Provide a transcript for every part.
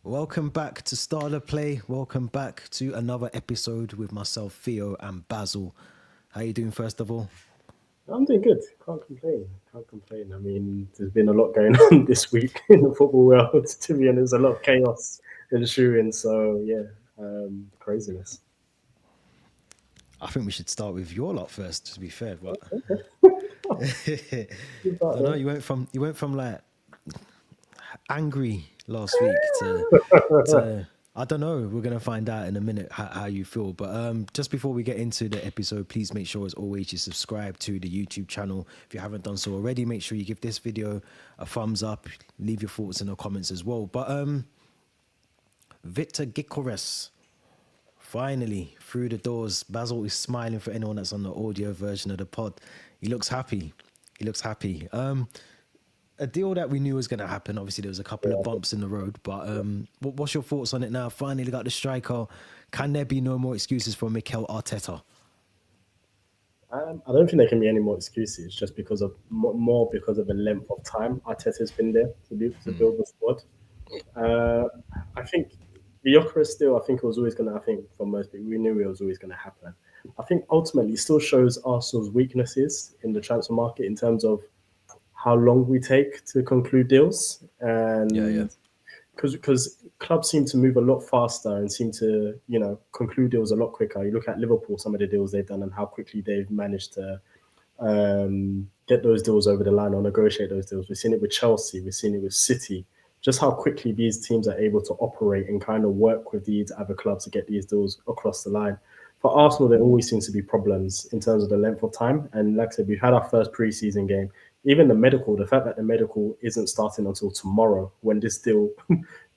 Welcome back to Starter Play. Welcome back to another episode with myself, Theo, and Basil. How you doing, first of all? I'm doing good. Can't complain. Can't complain. I mean, there's been a lot going on this week in the football world. To be honest, a lot of chaos ensuing. So yeah, craziness. I think we should start with your lot first, to be fair. But I But, don't know. You went from like angry last week to I don't know. We're gonna find out in a minute how you feel. But just before we get into the episode, please make sure, as always, you subscribe to the YouTube channel. If you haven't done so already, make sure you give this video a thumbs up. Leave your thoughts in the comments as well. But Viktor Gyokeres finally through the doors. Basil is smiling for anyone that's on the audio version of the pod. He looks happy. He looks happy. A deal that we knew was going to happen. Obviously, there was a couple of bumps in the road, but what's your thoughts on it now? Finally got the striker. Can there be no more excuses for Mikel Arteta? I don't think there can be any more excuses just because of more because of the length of time Arteta's been there to build the squad. Uh, I think Gyökeres still. I think it was always going to. I think for most people, we knew it was always going to happen. I think ultimately it still shows Arsenal's weaknesses in the transfer market in terms of how long we take to conclude deals, Yeah, yeah. and because clubs seem to move a lot faster and seem to conclude deals a lot quicker. You look at Liverpool, some of the deals they've done and how quickly they've managed to get those deals over the line or negotiate those deals. We've seen it with Chelsea, we've seen it with City. Just how quickly these teams are able to operate and kind of work with these other clubs to get these deals across the line. For Arsenal, there always seems to be problems in terms of the length of time. And like I said, we've had our first preseason game. Even the fact that the medical isn't starting until tomorrow, when this deal,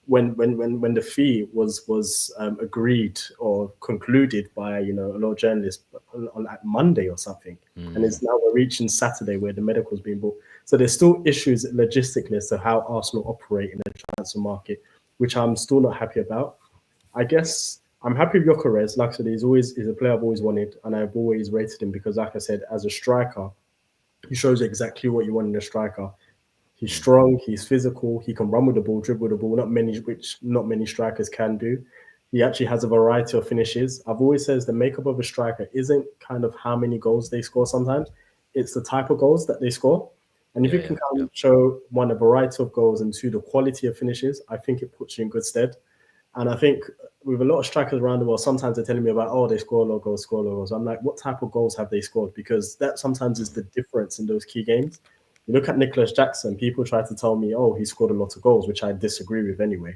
when the fee was agreed or concluded by a lot of journalists on like Monday or something, and it's now we're reaching Saturday where the medical's being booked. So there's still issues logistically as to how Arsenal operate in the transfer market, which I'm still not happy about. I guess I'm happy with Gyökeres. Like I said, he's a player I've always wanted, and I've always rated him because, like I said, as a striker, he shows exactly what you want in a striker. He's strong, he's physical, he can run with the ball, dribble with the ball. Not many strikers can do. He actually has a variety of finishes. I've always said the makeup of a striker isn't kind of how many goals they score sometimes. It's the type of goals that they score. And if Yeah, you yeah, can kind yeah. of show one a variety of goals and two the quality of finishes, I think it puts you in good stead. And I think with a lot of strikers around the world, sometimes they're telling me about, oh, they score a lot of goals, score a lot of goals. I'm like, what type of goals have they scored? Because that sometimes is the difference in those key games. You look at Nicholas Jackson, people try to tell me, oh, he scored a lot of goals, which I disagree with anyway.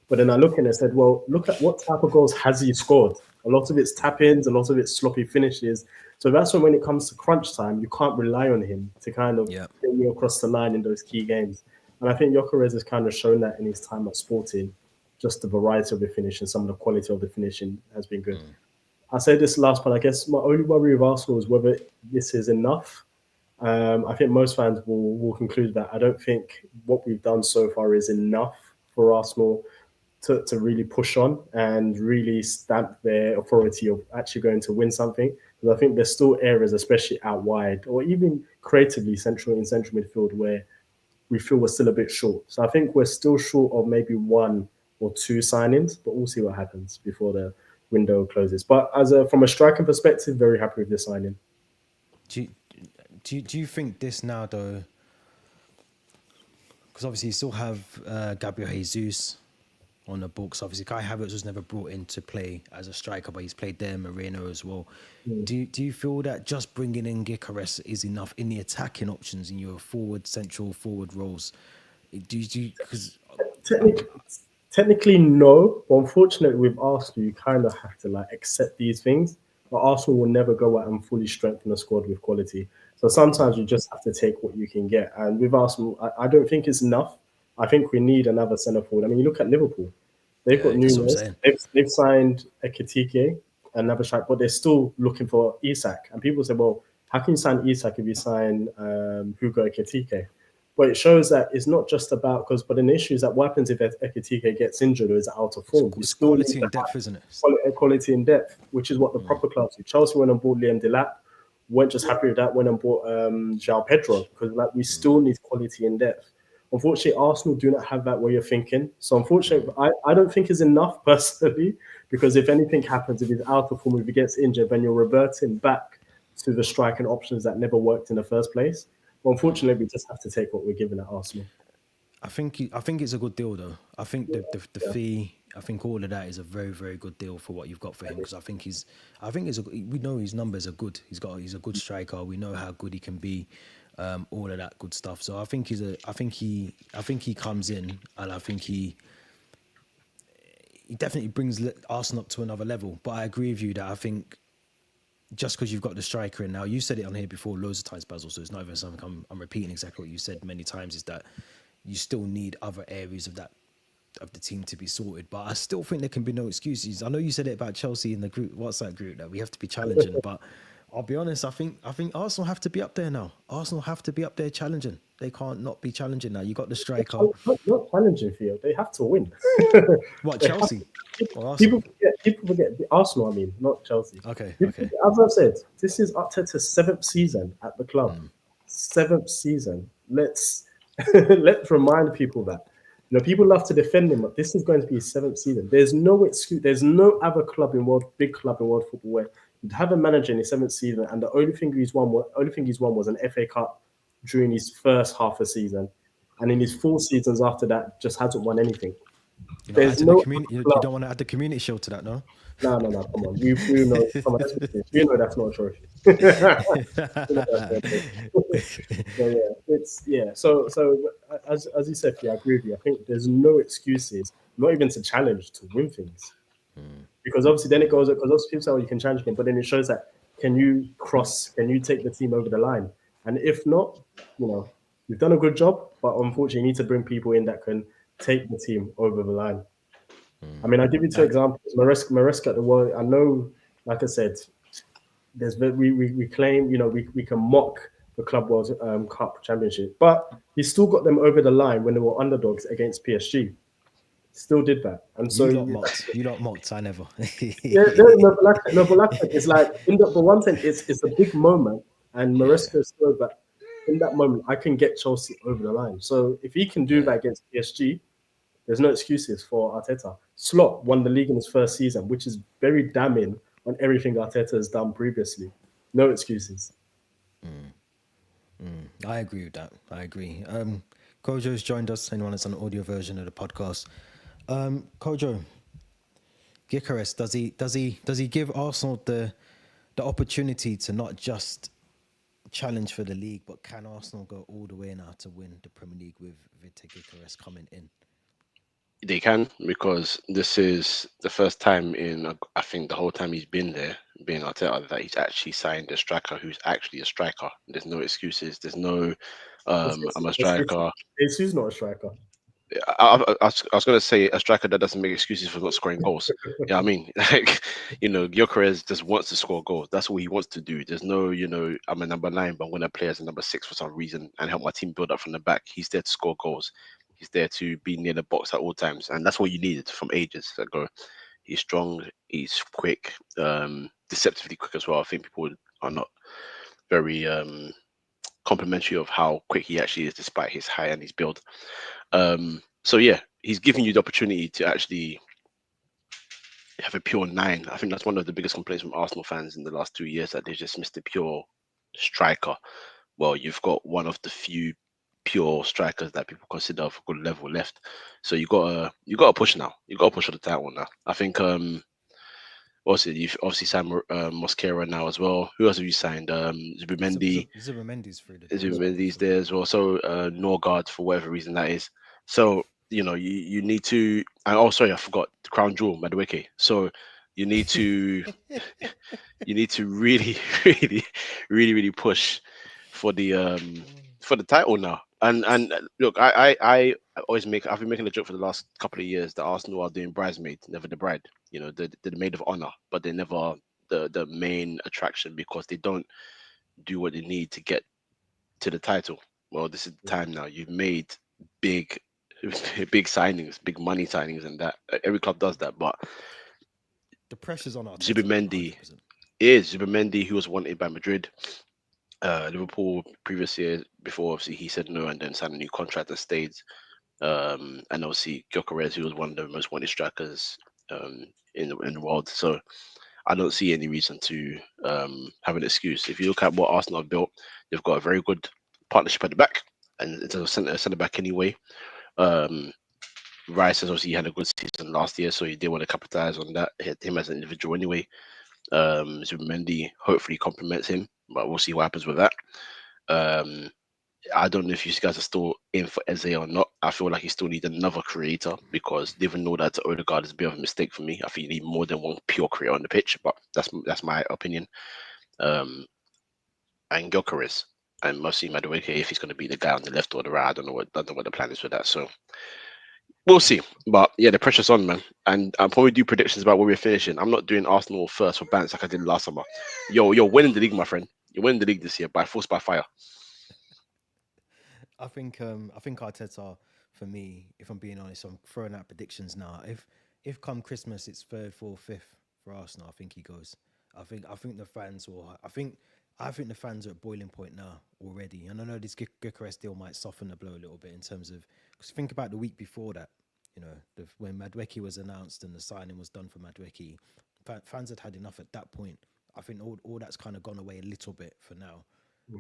But then I look and I said, well, look at what type of goals has he scored? A lot of it's tap ins, a lot of it's sloppy finishes. So that's when it comes to crunch time, you can't rely on him to kind of Yeah. get you across the line in those key games. And I think Gyökeres has kind of shown that in his time at Sporting. Just the variety of the finish and some of the quality of the finishing has been good. I say this last one. I guess my only worry with Arsenal is whether this is enough. I think most fans will conclude that. I don't think what we've done so far is enough for Arsenal to really push on and really stamp their authority of actually going to win something. Because I think there's still areas, especially out wide or even creatively central midfield, where we feel we're still a bit short. So I think we're still short of maybe one or two signings, but we'll see what happens before the window closes. But from a striking perspective, very happy with this signing. Do you, do you think this now though? Because obviously you still have Gabriel Jesus on the books. Obviously, Kai Havertz was never brought in to play as a striker, but he's played there, Moreno as well. Mm. Do you feel that just bringing in Gyökeres is enough in the attacking options in your central forward roles? Do you because Technically, technically no, but unfortunately with Arsenal, you kind of have to like accept these things. But Arsenal will never go out and fully strengthen a squad with quality. So sometimes you just have to take what you can get. And with Arsenal, I don't think it's enough. I think we need another centre forward. I mean, you look at Liverpool; they've got yeah, that's what I'm numerous. saying. They've signed Ekitike, another strike, but they're still looking for Isak. And people say, well, how can you sign Isak if you sign Hugo Ekitike? But it shows that it's not just about because. But the issue is that what happens if Ekitike gets injured or is out of form? You It's still need quality to and depth, isn't it? quality in depth, which is what the proper clubs do. Chelsea went and bought Liam Delap, weren't just happy with that, went and bought João Pedro because like we still need quality in depth. Unfortunately, Arsenal do not have that way of thinking. So unfortunately, I don't think it's enough personally, because if anything happens, if he's out of form, if he gets injured, then you're reverting back to the striking options that never worked in the first place. But unfortunately, we just have to take what we're given at Arsenal. I think it's a good deal though. I think the Yeah, fee, I think all of that is a very very good deal for what you've got for him, because I think we know his numbers are good. He's a good striker. We know how good he can be, all of that good stuff. So I think he comes in, and I think he definitely brings Arsenal up to another level. But I agree with you that I think just because you've got the striker in now, you said it on here before loads of times, Basil, so it's not even something I'm repeating exactly what you said many times, is that you still need other areas of the team to be sorted. But I still think there can be no excuses. I know you said it about Chelsea in the group WhatsApp group that we have to be challenging, but I'll be honest, I think Arsenal have to be up there now. Arsenal have to be up there challenging. They can't not be challenging now. You got the striker. not challenging, Theo. They have to win. What, They have Chelsea or Arsenal? people forget Arsenal. I mean, not Chelsea. Okay, People okay. As I've said, this is Arteta's seventh season at the club. Seventh season. Let's remind people that. People love to defend him, but this is going to be his seventh season. There's no excuse. There's no other big club in world football where you'd have a manager in his seventh season, and the only thing he's won was an FA Cup during his first half a season, and in his 4 seasons after that, just hasn't won anything. You know, add There's to the no community. You club. don't want to add the community show to that, no? No, no, no. Come on, you know. Come on, let's be serious. You know that's not a trophy. You know that's not a trophy. So yeah, it's yeah. So as you said, yeah, I agree with you. I think there's no excuses, not even to challenge, to win things, because obviously then it goes because those people say, oh, you can challenge them, but then it shows that can you take the team over the line, and if not, you've done a good job, but unfortunately you need to bring people in that can take the team over the line. I mean, I'll give you two I, examples. Maresca at the World. I know, like I said, we claim we can mock the Club World Cup Championship, but he still got them over the line when they were underdogs against PSG. Still did that, and so you lot mocked. You lot mocked. I never. yeah, no, but like I said, it's like but one thing, it's a big moment, and Yeah, Maresca showed that in that moment I can get Chelsea over the line. So if he can do yeah. that against PSG, there's no excuses for Arteta. Slot won the league in his first season, which is very damning on everything Arteta has done previously. No excuses. I agree with that. I agree. Kojo's joined us. Anyone that's on the audio version of the podcast. Kojo, Gyokeres, does he give Arsenal the opportunity to not just challenge for the league, but can Arsenal go all the way now to win the Premier League with Viktor Gyokeres coming in? They can, because this is the first time in I think the whole time he's been there, being Arteta, that he's actually signed a striker who's actually a striker. There's no excuses. There's no I'm a striker. Jesus not a striker. I was gonna say a striker that doesn't make excuses for not scoring goals. Yeah, I mean, like, Gyökeres just wants to score goals. That's what he wants to do. There's no, I'm a number 9, but I'm gonna play as a number 6 for some reason and help my team build up from the back. He's there to score goals. He's there to be near the box at all times, and that's what you needed from ages ago. He's strong. He's quick, deceptively quick as well. I think people are not very complimentary of how quick he actually is, despite his height and his build. So yeah, he's giving you the opportunity to actually have a pure 9. I think that's one of the biggest complaints from Arsenal fans in the last 2 years, that they've just missed a pure striker. Well, you've got one of the few pure strikers that people consider of a good level left. So you gotta push now. You gotta push for the title now. I think also you've obviously signed Mosquera now as well. Who else have you signed? Zubimendi. Zubimendi's through the door. Zubimendi's there as well. So Norgard, for whatever reason that is. So you need to. And oh, sorry, I forgot the crown jewel, Madueke. So you need to really, really, really, really push for the title now. And look, I always I've been making a joke for the last couple of years that Arsenal are doing bridesmaid, never the bride. They're the maid of honor, but they're never the main attraction, because they don't do what they need to get to the title. Well, this is the time now. You've made big big signings, big money signings, and that every club does that. But The pressure's on Arteta. Zubimendi 100%. is Zubimendi, who was wanted by Madrid. Liverpool previous year before obviously he said no and then signed a new contract and stayed. And obviously Gyokeres, who was one of the most wanted strikers in the world. So I don't see any reason to have an excuse. If you look at what Arsenal have built, they've got a very good partnership at the back, and it's a centre back anyway. Um, Rice has obviously had a good season last year, so he did want to capitalize on that. Him as an individual anyway. Zubimendi hopefully complements him, but we'll see what happens with that. Um, I don't know if you guys are still in for Eze or not. I feel like you still need another creator because even though that Odegaard is a bit of a mistake for me, I think you need more than one pure creator on the pitch. But that's my opinion. And Gyökeres and mostly Madueke, if he's going to be the guy on the left or the right, I don't know what the plan is for that. So we'll see. But yeah, the pressure's on, man. And I'll probably do predictions about where we're finishing. I'm not doing Arsenal first for Bants like I did last summer. You're winning the league, my friend. You're winning the league this year by force by fire. I think Arteta, for me, if I'm being honest, I'm throwing out predictions now. If come Christmas it's third, fourth, fifth for Arsenal, I think he goes. I think the fans will. I think the fans are at boiling point now already. And I know this Gyökeres deal might soften the blow a little bit in terms of, because think about the week before that, when Madueke was announced and the signing was done for Madueke, fans had enough at that point. I think all that's kind of gone away a little bit for now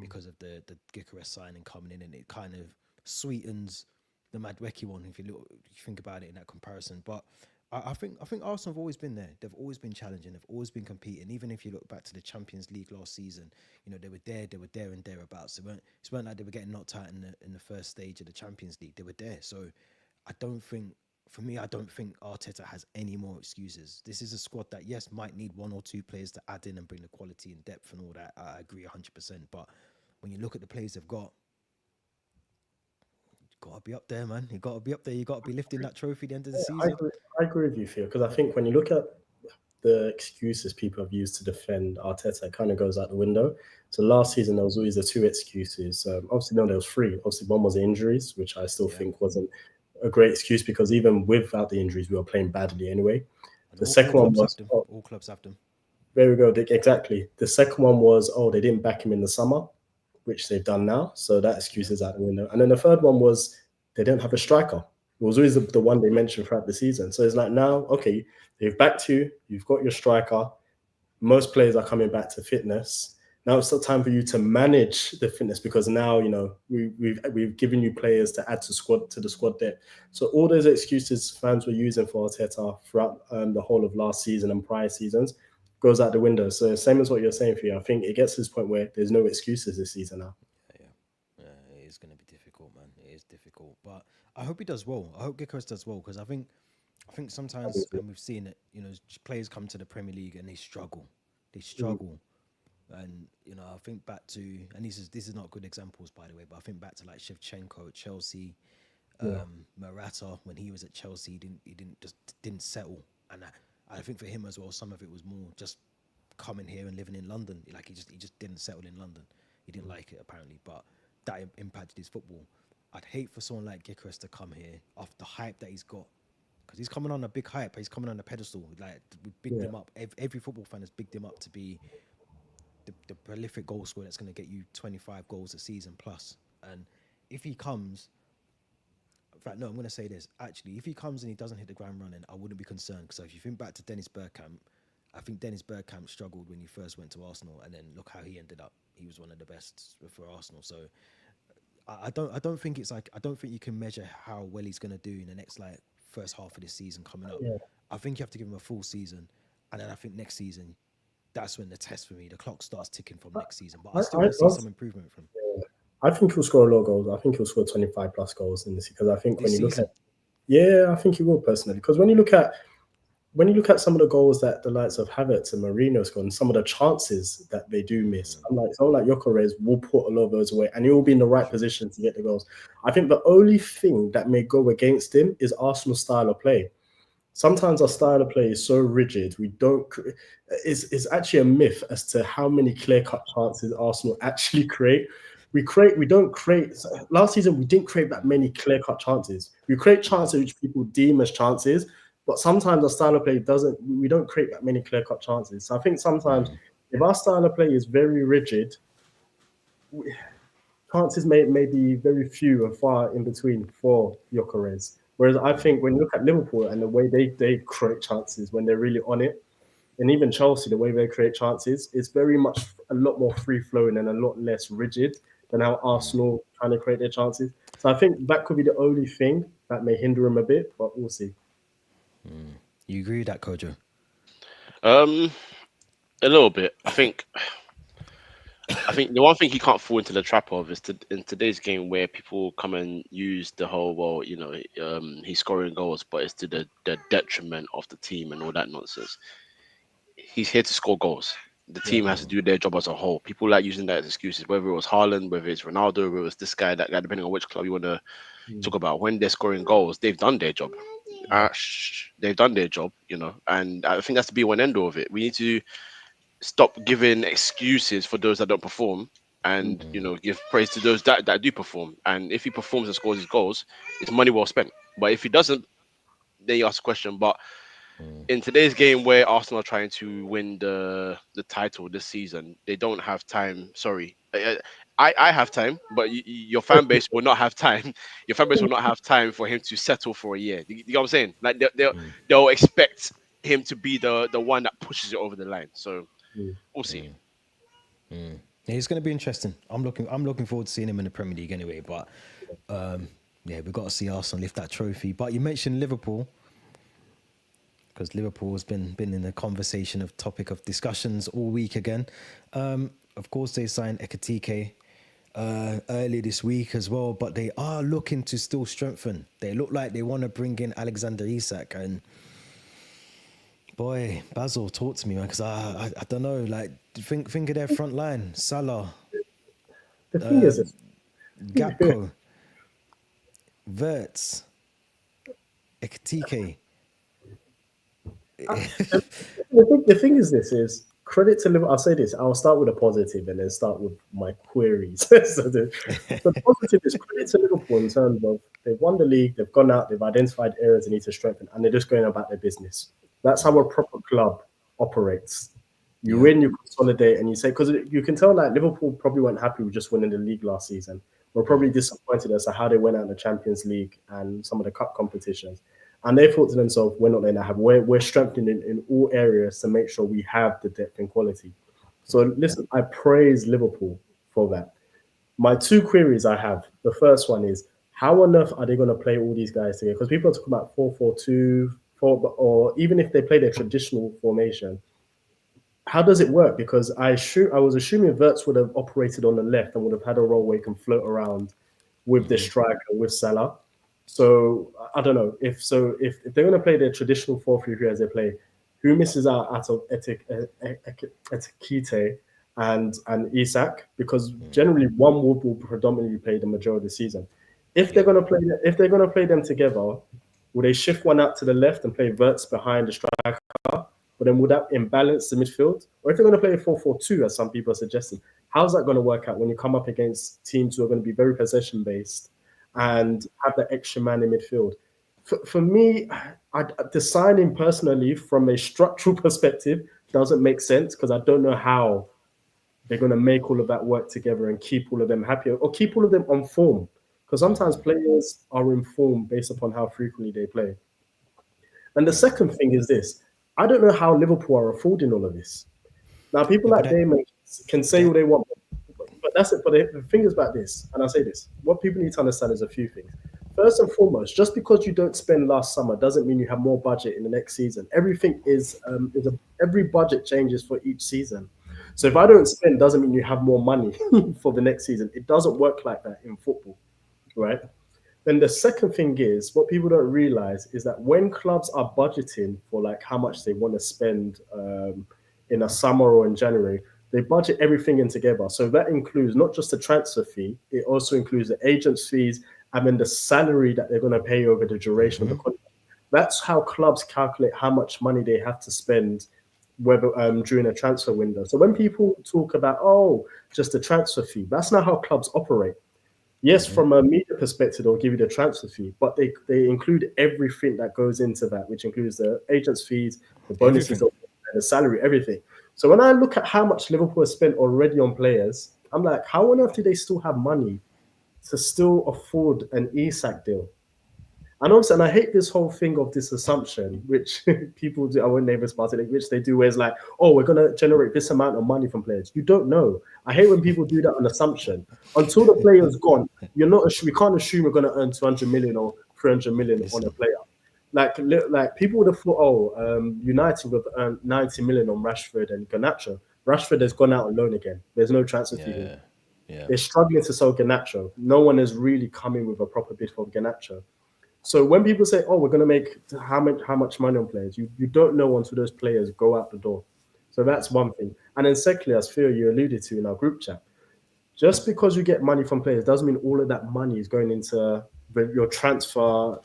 because of the Gyökeres signing coming in, and it kind of sweetens the Madueke one if you think about it in that comparison. But I think Arsenal have always been there. They've always been challenging. They've always been competing. Even if you look back to the Champions League last season, they were there. They were there and thereabouts. It weren't like they were getting knocked out in the first stage of the Champions League. They were there. So I don't think Arteta has any more excuses. This is a squad that, yes, might need one or two players to add in and bring the quality and depth and all that. I agree 100%. But when you look at the players they've got, you've got to be up there, man. You've got to be up there. You've got to be lifting that trophy at the end of the season. I agree with you, Theo, because I think when you look at the excuses people have used to defend Arteta, it kind of goes out the window. So last season, there was always the two excuses. Obviously, no, there was three. Obviously, one was injuries, which I still think wasn't a great excuse because even without the injuries, we were playing badly anyway. The second one was all clubs have them. There we go. Exactly. The second one was, they didn't back him in the summer, which they've done now. So that excuse is out the window. And then the third one was they don't have a striker. It was always the one they mentioned throughout the season. So it's like now, okay, they've backed you. You've got your striker. Most players are coming back to fitness. Now it's the time for you to manage the fitness because now we've given you players to add to the squad depth. So all those excuses fans were using for Arteta throughout the whole of last season and prior seasons goes out the window. So same as what you're saying, for you, I think it gets to this point where there's no excuses this season now. Yeah, it is going to be difficult, man. It is difficult, but I hope he does well. I hope Gyökeres does well because I think sometimes, and we've seen it, players come to the Premier League and they struggle. And I think back to, and this is not good examples by the way, but I think back to like Shevchenko at Chelsea, Morata when he was at Chelsea, he didn't settle, and I think for him as well, some of it was more just coming here and living in London. Like he just didn't settle in London. He didn't like it apparently, but that impacted his football. I'd hate for someone like Gyökeres to come here off the hype that he's got. Because he's coming on a big hype. He's coming on a pedestal. Like we bigged him up. Every football fan has bigged him up to be the prolific goal scorer that's going to get you 25 goals a season plus. And if he comes, in fact, no, I'm going to say this. Actually, if he comes and he doesn't hit the ground running, I wouldn't be concerned. Because if you think back to Dennis Bergkamp, I think Dennis Bergkamp struggled when he first went to Arsenal, and then look how he ended up. He was one of the best for Arsenal. So I don't think you can measure how well he's going to do in the next first half of this season coming up. Yeah. I think you have to give him a full season, and then I think next season, that's when the test for me, the clock starts ticking from next season. But I still want to see some improvement from him. Yeah. I think he'll score a lot of goals. I think he'll score 25 plus goals in this because I think when you look at, I think he will personally, because when you look at some of the goals that the likes of Havertz and Mourinho scored and some of the chances that they do miss, someone like Gyökeres will put a lot of those away and he will be in the right position to get the goals. I think the only thing that may go against him is Arsenal's style of play. Sometimes our style of play is so rigid, it's actually a myth as to how many clear-cut chances Arsenal actually create. We don't create. Last season, we didn't create that many clear-cut chances. We create chances which people deem as chances, but sometimes our style of play we don't create that many clear-cut chances. So I think sometimes if our style of play is very rigid, chances may be very few and far in between for Gyökeres. Whereas I think when you look at Liverpool and the way they create chances when they're really on it, and even Chelsea, the way they create chances, it's very much a lot more free flowing and a lot less rigid than how Arsenal trying to create their chances. So I think that could be the only thing that may hinder them a bit, but we'll see. You agree with that, Kojo? Um, a little bit. I think the one thing he can't fall into the trap of is in today's game where people come and use the whole, well, he's scoring goals, but it's to the detriment of the team and all that nonsense. He's here to score goals. The team has to do their job as a whole. People like using that as excuses, whether it was Haaland, whether it's Ronaldo, whether it's this guy, that guy, depending on which club you want to talk about. When they're scoring goals, they've done their job. They've done their job, and I think that's the be one end all of it. We need to stop giving excuses for those that don't perform and give praise to those that do perform. And if he performs and scores his goals, it's money well spent. But if he doesn't, then you ask a question. But in today's game where Arsenal are trying to win the title this season, they don't have time. Sorry. I have time, but your fan base will not have time. Your fan base will not have time for him to settle for a year. You know what I'm saying? Like they'll expect him to be the one that pushes it over the line. So we'll see. Yeah, it's going to be interesting. I'm looking forward to seeing him in the Premier League anyway. But we've got to see Arsenal lift that trophy. But you mentioned Liverpool, because Liverpool has been in the conversation of topic of discussions all week again. Of course, they signed Ekitike earlier this week as well, but they are looking to still strengthen. They look like they want to bring in Alexander Isak, and boy, Basil, talk to me, man, because I don't know. Like, think of their front line: Salah, The thing is, Gakpo, Wirtz, Ekitike. the thing is, this is credit to Liverpool. I'll say this. I'll start with a positive and then start with my queries. So the positive is credit to Liverpool in terms of they've won the league, they've gone out, they've identified areas they need to strengthen, and they're just going about their business. That's how a proper club operates. You win, you consolidate, and you say, because you can tell that Liverpool probably weren't happy with just winning the league last season. We're probably disappointed as to how they went out in the Champions League and some of the cup competitions. And they thought to themselves, we're not letting that happen. We're strengthening in all areas to make sure we have the depth and quality. So listen, I praise Liverpool for that. My two queries I have, the first one is, how on earth are they going to play all these guys together? Because people are talking about 4-4-2, or even if they play their traditional formation, how does it work? Because I was assuming Wirtz would have operated on the left and would have had a role where he can float around with the striker, with Salah. So I don't know if they're going to play their traditional 4-3-3 as they play, who misses out of Ekitike and Isak, because generally one will predominantly play the majority of the season. If they're going to play them together, will they shift one out to the left and play Wirtz behind the striker? But then would that imbalance the midfield? Or if they're going to play a 4-4-2, as some people are suggesting, how's that going to work out when you come up against teams who are going to be very possession based and have that extra man in midfield? For me, the signing personally, from a structural perspective, doesn't make sense, because I don't know how they're going to make all of that work together and keep all of them happy or keep all of them on form. Because sometimes players are in form based upon how frequently they play. And the second thing is this. I don't know how Liverpool are affording all of this. Now, people like Damon can say all they want, but that's it. But the thing is about this, and I'll say this, what people need to understand is a few things. First and foremost, just because you don't spend last summer doesn't mean you have more budget in the next season. Everything every budget changes for each season. So if I don't spend, doesn't mean you have more money for the next season. It doesn't work like that in football, right? Then the second thing is, what people don't realize is that when clubs are budgeting for like how much they want to spend in a summer or in January, they budget everything in together. So that includes not just the transfer fee, it also includes the agent's fees and then the salary that they're going to pay over the duration of the contract. That's how clubs calculate how much money they have to spend whether during a transfer window. So when people talk about, just the transfer fee, that's not how clubs operate. Yes, from a media perspective, they'll give you the transfer fee, but they include everything that goes into that, which includes the agents' fees, the bonuses, the salary, everything. So when I look at how much Liverpool has spent already on players, I'm like, how on earth do they still have money to still afford an Isak deal? And also, and I hate this whole thing of this assumption, which people do, I won't name this party, which they do, where it's like, oh, we're going to generate this amount of money from players. You don't know. I hate when people do that on assumption. Until the player's gone, we can't assume we're going to earn 200 million or 300 million on a Listen, player. Like people would have thought, United would have earned 90 million on Rashford and Garnacho. Rashford has gone out on loan again. There's no transfer fee. yeah, yeah. They're struggling to sell Garnacho. No one has really come in with a proper bid for Garnacho. So when people say, "Oh, we're going to make how much money on players," you don't know until those players go out the door. So that's one thing. And then secondly, as Theo you alluded to in our group chat, just because you get money from players doesn't mean all of that money is going into your transfer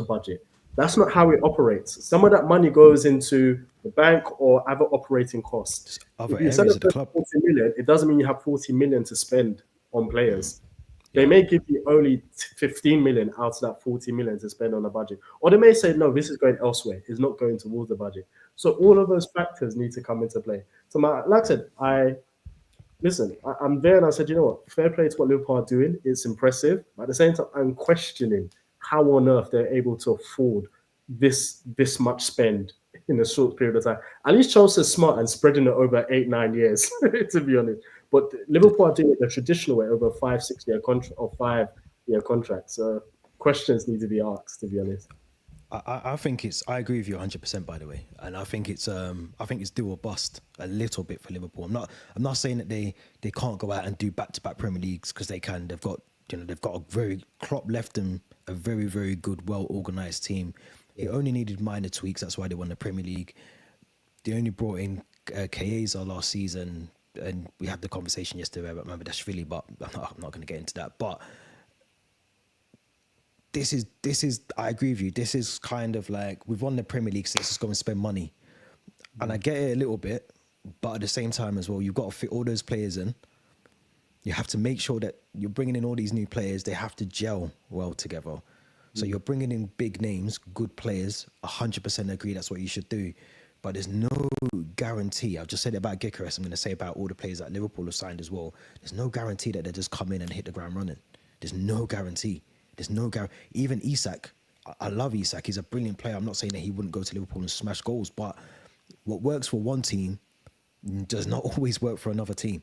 budget. That's not how it operates. Some of that money goes into the bank or other operating costs. Just other If you sell areas it of the for club. 40 million, it doesn't mean you have 40 million to spend on players. They Yeah. may give you only 15 million out of that 40 million to spend on a budget. Or they may say, no, this is going elsewhere. It's not going towards the budget. So all of those factors need to come into play. So like I said, I'm there and I said, you know what? Fair play to what Liverpool are doing. It's impressive. But at the same time, I'm questioning how on earth they're able to afford this much spend in a short period of time. At least Chelsea's smart and spreading it over 8-9 years, to be honest. But Liverpool are doing it the traditional way over 5-6 year contract or 5 year contract. So questions need to be asked, to be honest. I think it's. I agree with you 100%. By the way, and I think it's. I think it's do or bust a little bit for Liverpool. I'm not. I'm not saying that they can't go out and do back-to-back Premier Leagues because they can. They've got. They've got a very Klopp left them a very very good, well organised team. It only needed minor tweaks. That's why they won the Premier League. They only brought in Chiesa last season, and we had the conversation yesterday about Mamardashvili, but I'm not going to get into that. But this is I agree with you. This is kind of like we've won the Premier League, so let's just go and spend money. And I get it a little bit, but at the same time as well, you've got to fit all those players in. You have to make sure that you're bringing in all these new players. They have to gel well together. So you're bringing in big names, good players. 100% agree that's what you should do. But there's no guarantee. I've just said it about Gyokeres. I'm going to say about all the players that Liverpool have signed as well. There's no guarantee that they just come in and hit the ground running. There's no guarantee. There's no guarantee. Even Isak, I love Isak. He's a brilliant player. I'm not saying that he wouldn't go to Liverpool and smash goals, but what works for one team does not always work for another team.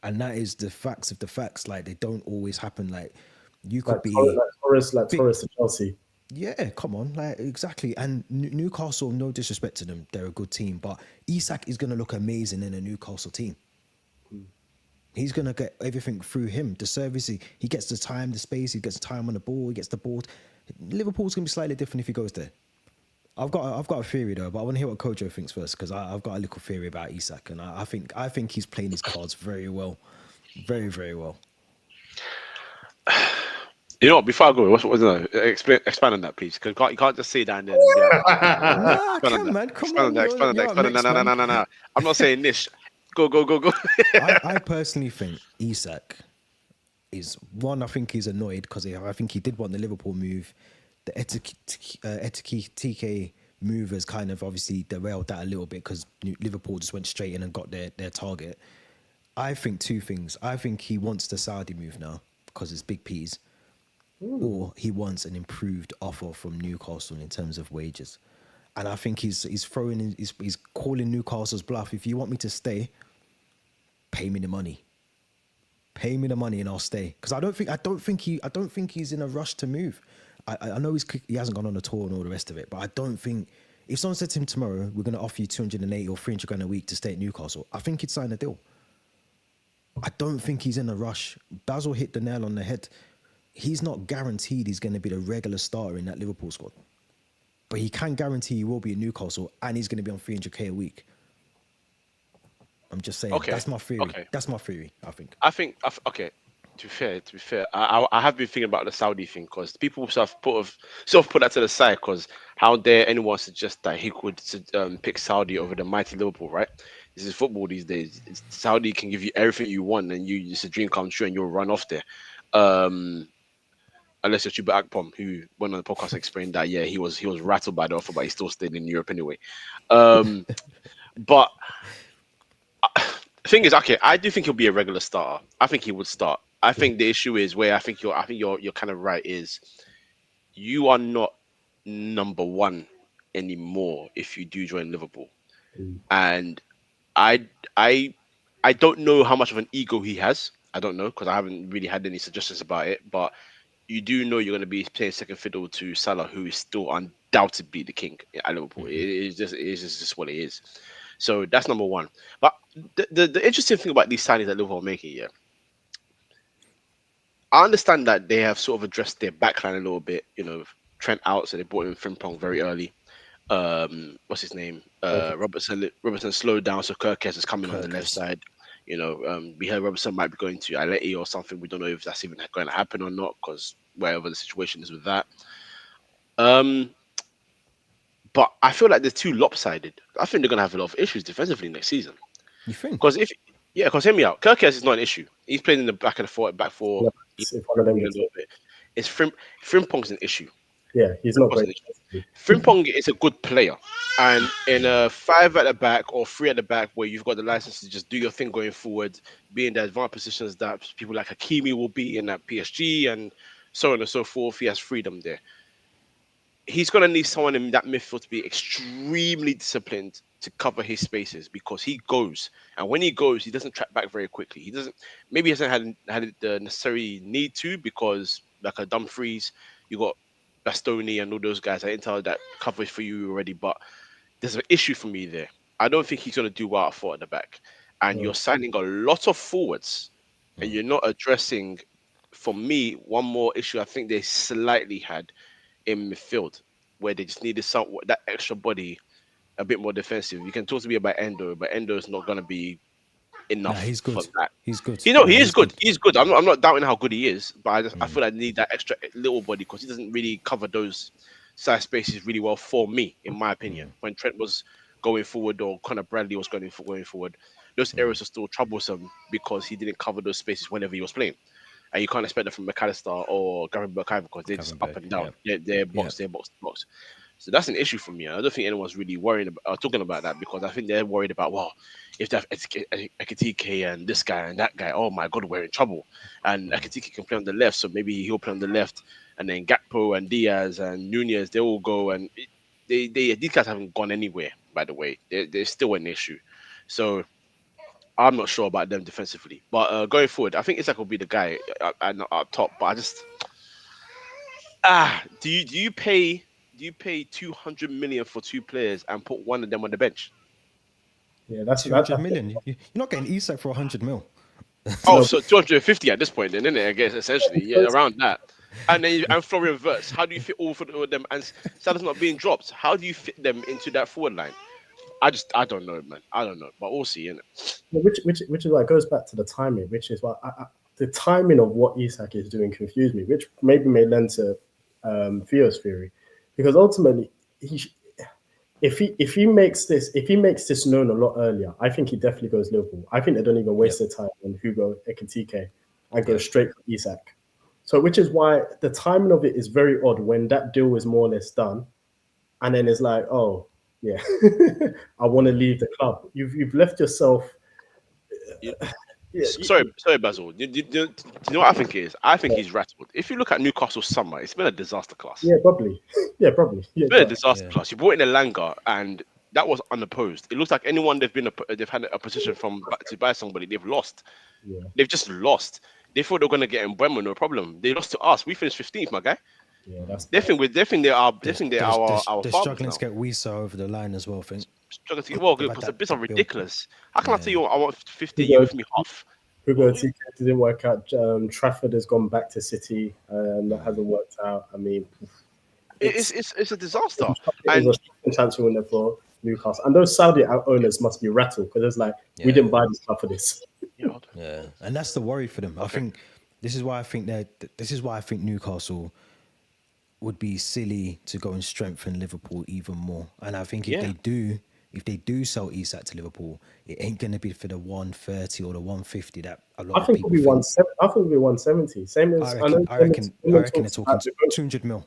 And that is the facts of the facts. Like, they don't always happen. Like, you could be Torres to Chelsea. yeah, come on, like exactly. And Newcastle, no disrespect to them, they're a good team, but Isak is going to look amazing in a Newcastle team. He's going to get everything through him. The service, he gets the time, the space, he gets the time on the ball, he gets the ball. Liverpool's going to be slightly different if he goes there. I've got a theory though, but I want to hear what Kojo thinks first because I've got a little theory about Isak, and I think he's playing his cards very well, very very well. You know what? Before I go, expand on that, please. Because you can't just say that and then. Nah, Expand on come that. man, come Expand on, on that. Expand on that. Expand on that. No. I'm not saying this. Go. I personally think Isak is one. I think he's annoyed because I think he did want the Liverpool move. The TK move has kind of obviously derailed that a little bit because Liverpool just went straight in and got their target. I think two things. I think he wants the Saudi move now because it's big P's, or he wants an improved offer from Newcastle in terms of wages. And I think he's throwing in, he's calling Newcastle's bluff. If you want me to stay, pay me the money. Pay me the money and I'll stay. Because I don't think he's in a rush to move. I know he hasn't gone on a tour and all the rest of it, but I don't think if someone said to him tomorrow, we're going to offer you 280 or 300 grand a week to stay at Newcastle, I think he'd sign a deal. I don't think he's in a rush. Basil hit the nail on the head. He's not guaranteed he's going to be the regular starter in that Liverpool squad. But he can guarantee he will be in Newcastle and he's going to be on 300k a week. I'm just saying. Okay. That's my theory. Okay. That's my theory, I think. Okay. To be fair, I have been thinking about the Saudi thing because people sort of put that to the side because how dare anyone suggest that he could pick Saudi over the mighty Liverpool, right? This is football these days. Saudi can give you everything you want and it's a dream come true and you'll run off there. Unless you're Chuba Akpom, who went on the podcast and explained that he was rattled by the offer, but he still stayed in Europe anyway. But The thing is, okay, I do think he'll be a regular starter. I think he would start. I think the issue is where I think you're kind of right is you are not number one anymore if you do join Liverpool. Mm. And I I I don't know how much of an ego he has. I don't know because I haven't really had any suggestions about it. But you do know you're going to be playing second fiddle to Salah, who is still undoubtedly the king at Liverpool. It is just what it is. So that's number one. But the interesting thing about these signings that Liverpool are making, yeah, I understand that they have sort of addressed their backline a little bit. Trent out, so they brought in Frimpong very early. What's his name? Okay. Robertson slowed down, so Kirkes is coming on the left Kirkes. side. We heard Robertson might be going to Aleti or something. We don't know if that's even going to happen or not, because wherever the situation is with that. But I feel like they're too lopsided. I think they're going to have a lot of issues defensively next season. You think? Because hear me out. Kirkes is not an issue. He's playing in the back of the back four. Yeah, He's if one of them a gets little bit. It's Frimpong's an issue. yeah, he's not great. Frimpong is a good player, and in a 5 at the back or 3 at the back, where you've got the license to just do your thing going forward, be in the advanced positions that people like Hakimi will be in at PSG, and so on and so forth. He has freedom there. He's going to need someone in that midfield to be extremely disciplined to cover his spaces, because he goes, and when he goes, he doesn't track back very quickly. Maybe he hasn't had the necessary need to, because like a Dumfries, you got Bastoni and all those guys at Intel that covers for you already. But there's an issue for me there. I don't think he's going to do well at 4 at the back, and you're signing a lot of forwards, and you're not addressing, for me, one more issue I think they slightly had in midfield, where they just needed that extra body, a bit more defensive. You can talk to me about Endo, but Endo is not going to be enough. Nah, he's good. For that. He's good. He is good. He's good. I'm not doubting how good he is, but I feel like I need that extra little body, because he doesn't really cover those side spaces really well for me, in my opinion. When Trent was going forward, or Conor Bradley was going forward, those areas are still troublesome because he didn't cover those spaces whenever he was playing. And you can't expect that from McAllister or Gravenberch either, because they're just up and down. Yeah. They're box to box. So that's an issue for me. I don't think anyone's really worrying about talking about that, because I think they're worried about, well, if they have Ekitike and this guy and that guy, oh my God, we're in trouble. And Ekitike can play on the left, so maybe he'll play on the left. And then Gakpo and Diaz and Nunez, they all go. And these guys haven't gone anywhere, by the way. They're still an issue. So I'm not sure about them defensively, but going forward, I think Isak will be the guy up top. But I just do you pay 200 million for 2 players and put one of them on the bench? Yeah, that's 200 million. You're not getting Isak for 100 mil. So 250 at this point, then, isn't it? I guess essentially, around that. And then Florian Wirtz. How do you fit all 4 of them? And Salah's not being dropped. How do you fit them into that forward line? I don't know, man. I don't know, but we'll see, innit? Which is why it goes back to the timing, which is why the timing of what Isak is doing confused me, which maybe may lend to Theo's theory, because ultimately if he makes this known a lot earlier, I think he definitely goes Liverpool. I think they don't even waste their time on Hugo Ekitike and go straight for Isak. So, which is why the timing of it is very odd when that deal is more or less done, and then it's like, oh. Yeah, I want to leave the club. You've left yourself. Sorry, Basil. Do you know what I think it is? I think he's rattled. If you look at Newcastle's summer, it's been a disaster class. Yeah, probably. It's been a disaster class. You brought in Elanga, and that was unopposed. It looks like anyone they've had a position from to buy somebody, they've lost. Yeah. They've just lost. They thought they were going to get in Bremen, no problem. They lost to us. We finished 15th, my guy. Yeah, that's they think they are our they're struggling to get Wisa over the line as well. I think struggling to get because the bits are ridiculous. How can I tell you I want 50? You give me half. Hugo TK didn't work out. Trafford has gone back to City. That hasn't worked out. I mean, it's a disaster. And a transfer window for Newcastle, and those Saudi owners must be rattled, because it's like we didn't buy this club for this. Yeah, and that's the worry for them. I think this is why I think Newcastle would be silly to go and strengthen Liverpool even more. And I think if they do sell Isak to Liverpool, it ain't going to be for the 130 or the 150 that a lot of people think. I think it'll be 170. Same as I reckon they're talking 200 mil.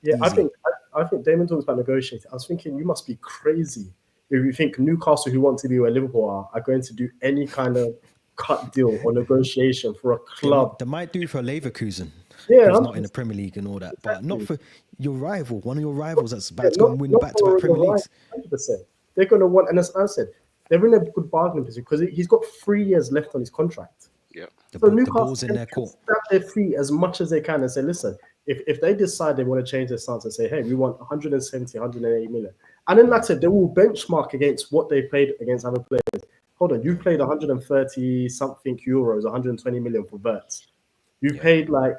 Yeah, Easy. I think Damon talks about negotiating. I was thinking, you must be crazy if you think Newcastle, who want to be where Liverpool are going to do any kind of cut deal or negotiation for a club. They might do for Leverkusen, Yeah, who's not in 100%. the Premier League and all that, but not Exactly. for your rival, one of your rivals that's about Yeah, to go and win back-to-back for Premier Leagues. 100%. They're going to want, and as I said, they're in a good bargaining position because he's got 3 years left on his contract. Yeah. So The Newcastle ball's in their can court. stab their feet as much as they can and say, listen, if they decide they want to change their stance and say, hey, we want 170, 180 million. And then like I said, they will benchmark against what they played against other players. Hold on, you played 130 something euros, 120 million for Verts. You paid like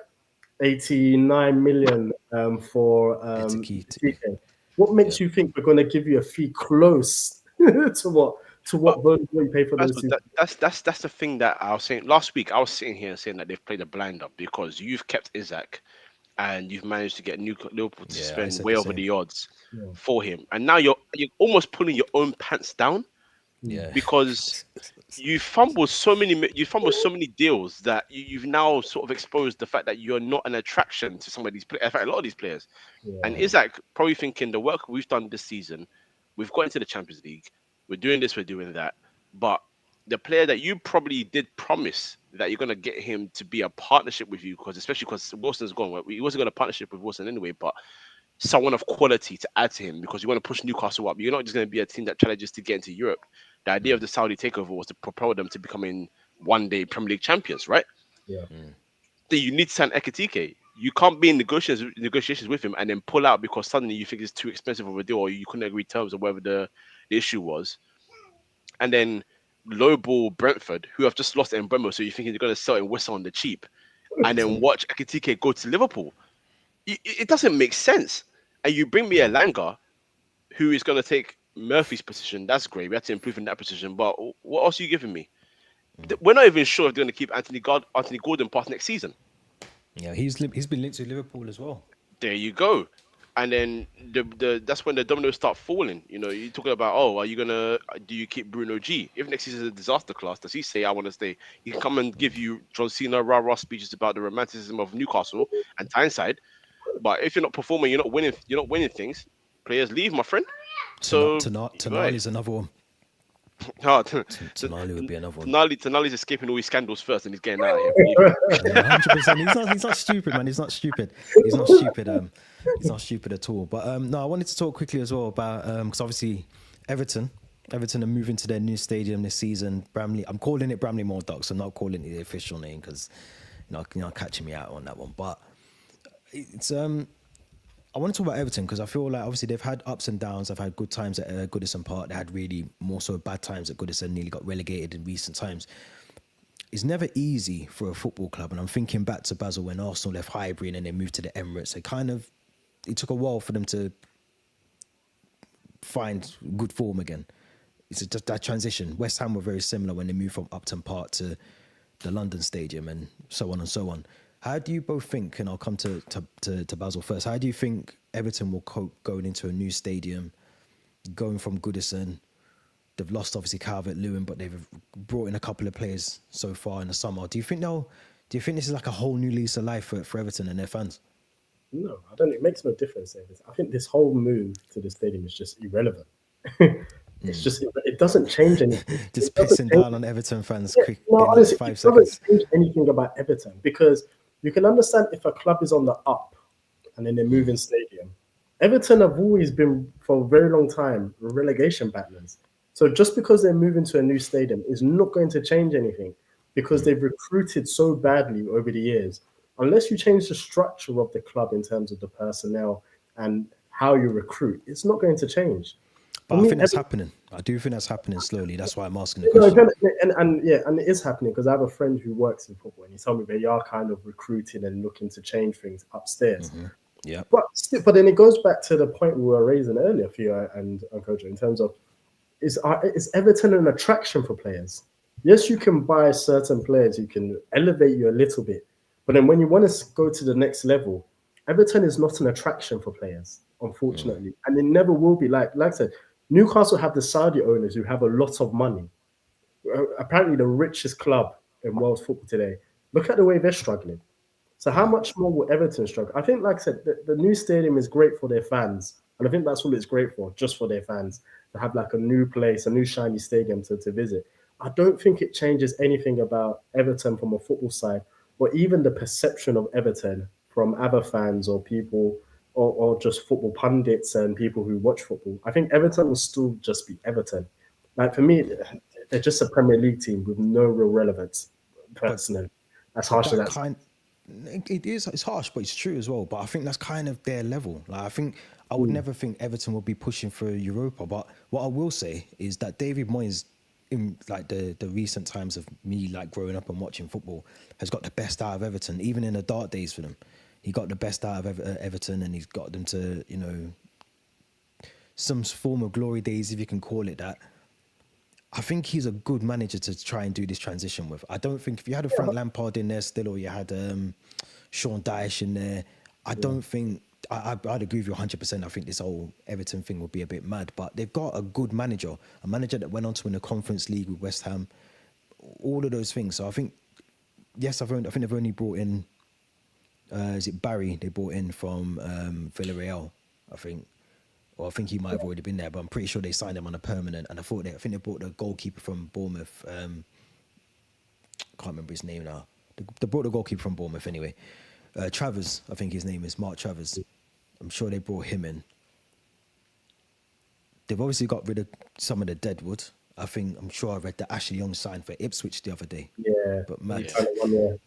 89 million for TK. What makes you think we're going to give you a fee close to what you pay for those two? That's the thing that I was saying last week. I was sitting here saying that they've played a blinder because you've kept Isak and you've managed to get Liverpool to spend way over the odds for him, and now you're almost pulling your own pants down. Yeah, because you fumbled so many deals that you've now sort of exposed the fact that you're not an attraction to some of these players. In fact, a lot of these players, and Isak probably thinking the work we've done this season, we've got into the Champions League, we're doing this, we're doing that, but the player that you probably did promise that you're going to get him to be a partnership with you, especially because Wilson's gone. Well, he wasn't going to partnership with Wilson anyway, but someone of quality to add to him because you want to push Newcastle up. You're not just going to be a team that challenges to get into Europe. The idea of the Saudi takeover was to propel them to becoming one-day Premier League champions, right? Yeah. Then you need to sign Ekitike. You can't be in negotiations with him and then pull out because suddenly you think it's too expensive of a deal or you couldn't agree terms or whatever the issue was. And then lowball Brentford, who have just lost Mbeumo, so you think you're going to sell and whistle on the cheap, and then watch Ekitike go to Liverpool. It doesn't make sense. And you bring me a Langer, who is going to take Murphy's position. That's great. We had to improve in that position. But what else are you giving me? We're not even sure if they're going to keep Anthony Gordon past next season. Yeah, he's been linked to Liverpool as well. There you go. And then that's when the dominoes start falling. You know, you're talking about, do you keep Bruno G? If next season is a disaster class, does he say, I want to stay? He can come and give you John Cena rah-rah speeches about the romanticism of Newcastle and Tyneside. But if you're not performing, you're not winning things. Players leave, my friend. So Tonali's another one. Tonali would be another one. Tonali's escaping all his scandals first, and he's getting out of here. 100%. He's not stupid, man. He's not stupid. He's not stupid at all. But no, I wanted to talk quickly as well about because obviously Everton are moving to their new stadium this season. Bramley. I'm calling it Bramley-Moore Dock, so I'm not calling it the official name because you're catching me out on that one. But it's I want to talk about Everton because I feel like obviously they've had ups and downs. They've had good times at Goodison Park. They had really more so bad times at Goodison, nearly got relegated in recent times. It's never easy for a football club. And I'm thinking back to Basel when Arsenal left Highbury and then they moved to the Emirates. It took a while for them to find good form again. It's just that transition. West Ham were very similar when they moved from Upton Park to the London Stadium and so on and so on. How do you both think, and I'll come to Basel first, how do you think Everton will cope going into a new stadium, going from Goodison? They've lost, obviously, Calvert-Lewin, but they've brought in a couple of players so far in the summer. Do you think this is like a whole new lease of life for Everton and their fans? No, I don't. It makes no difference. I think this whole move to the stadium is just irrelevant. It's just, it doesn't change anything. Just pissing down on Everton fans quick. No, honestly, 5 it seconds. doesn't change anything about Everton because you can understand if a club is on the up and then they move in stadium. Everton have always been, for a very long time, relegation battlers. So just because they're moving to a new stadium is not going to change anything because they've recruited so badly over the years. Unless you change the structure of the club in terms of the personnel and how you recruit, it's not going to change. But I think that's happening. I do think that's happening slowly. That's why I'm asking the question. And it is happening because I have a friend who works in football and he told me they are kind of recruiting and looking to change things upstairs. Mm-hmm. Yeah. But then it goes back to the point we were raising earlier, Theo and Kojo, in terms of is Everton an attraction for players? Yes, you can buy certain players who can elevate you a little bit, but then when you want to go to the next level, Everton is not an attraction for players, unfortunately, and it never will be. Like I said, Newcastle have the Saudi owners who have a lot of money. Apparently, the richest club in world football today. Look at the way they're struggling. So how much more will Everton struggle? I think, like I said, the new stadium is great for their fans And I think that's all it's great for, just for their fans, to have like a new place, a new shiny stadium to visit. I don't think it changes anything about Everton from a football side, or even the perception of Everton from other fans or people, or just football pundits and people who watch football. I think Everton will still just be Everton. Like for me, they're just a Premier League team with no real relevance, personally. As harsh as that that's kind it is, it's harsh, but it's true as well. But I think that's kind of their level. Like I think I would never think Everton will be pushing for Europa. But what I will say is that David Moyes, in like the recent times of me like growing up and watching football, has got the best out of Everton. Even in the dark days for them, he got the best out of Everton, and he's got them to, you know, some form of glory days, if you can call it that. I think he's a good manager to try and do this transition with. I don't think if you had a Frank Lampard in there still, or you had Sean Dyche in there, I don't think, I'd agree with you 100%. I think this whole Everton thing would be a bit mad, but they've got a good manager, a manager that went on to win the Conference League with West Ham, all of those things. So I think, yes, I think they've only brought in, is it Barry they brought in from Villarreal, I think. Or I think he might have already been there, but I'm pretty sure they signed him on a permanent. And I think they brought the goalkeeper from Bournemouth. Can't remember his name now. They brought the goalkeeper from Bournemouth anyway. Travers, I think his name is Mark Travers. I'm sure they brought him in. They've obviously got rid of some of the deadwood. I'm sure I read that Ashley Young signed for Ipswich the other day. Yeah, but mad.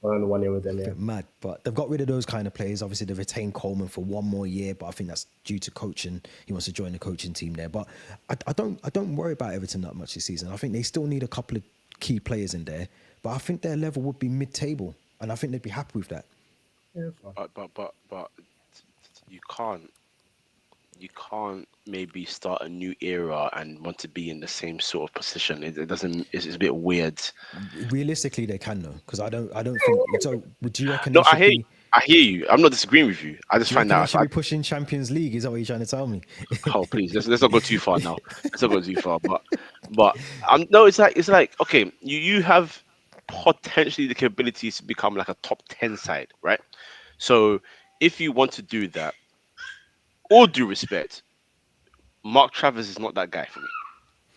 Around 1 year with them, yeah. Mad, but they've got rid of those kind of players. Obviously, they've retained Coleman for 1 more year, but I think that's due to coaching. He wants to join the coaching team there. But I don't worry about Everton that much this season. I think they still need a couple of key players in there, but I think their level would be mid-table, and I think they'd be happy with that. Yeah, but you can't maybe start a new era and want to be in the same sort of position. It doesn't. It's a bit weird. Realistically, they can though, because I don't think. So, would you reckon? No, they should I hear you. I'm not disagreeing with you. I just do you find reckon that they should be pushing Champions League? Is that what you're trying to tell me? Oh please, let's not go too far now. Let's not go too far. But no, it's like okay, you have potentially the capabilities to become like a top 10 side, right? So if you want to do that, all due respect, Mark Travers is not that guy for me.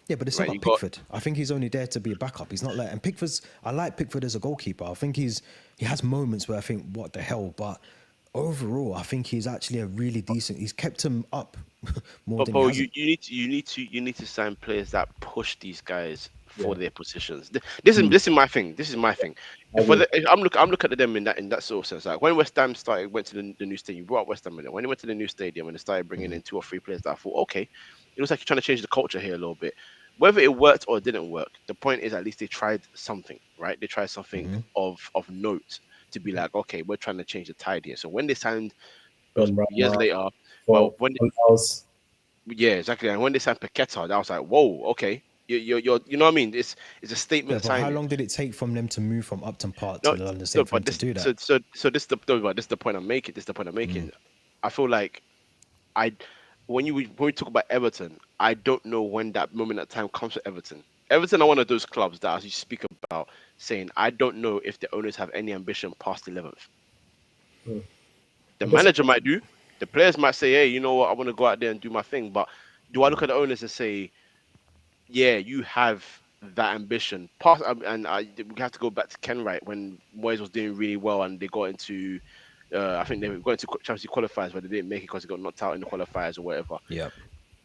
Yeah, but it's not like Pickford. I think he's only there to be a backup. He's not like, and I like Pickford as a goalkeeper. I think he has moments where I think, what the hell? But overall, I think he's actually a really decent. He's kept him up more than he hasn't. You need to sign players that push these guys for their positions. This is my thing. This is my thing. I'm looking at them in that sort of sense. Like when West Ham went to the new stadium, you brought up West Ham in it. When they went to the new stadium and they started bringing in 2 or 3 players, that I thought, okay, it looks like you're trying to change the culture here a little bit. Whether it worked or it didn't work, the point is at least they tried something, right? They tried something of note to be like, okay, we're trying to change the tide here. So when they signed years later, yeah, exactly. And when they signed Paqueta, I was like, whoa, okay, you know what I mean? It's a statement. Yeah, but how long did it take from them to move from Upton Park to London Stadium to do that? So this is the point I'm making. I feel like when we talk about Everton, I don't know when that moment of time comes for Everton. Everton are one of those clubs that, as you speak about, saying, I don't know if the owners have any ambition past 11th. The manager might do. The players might say, hey, you know what, I want to go out there and do my thing. But do I look at the owners and say, yeah, you have that ambition? We have to go back to Ken Wright when Moyes was doing really well and they got into, I think they got into Champions League qualifiers, but they didn't make it because they got knocked out in the qualifiers or whatever. Yeah.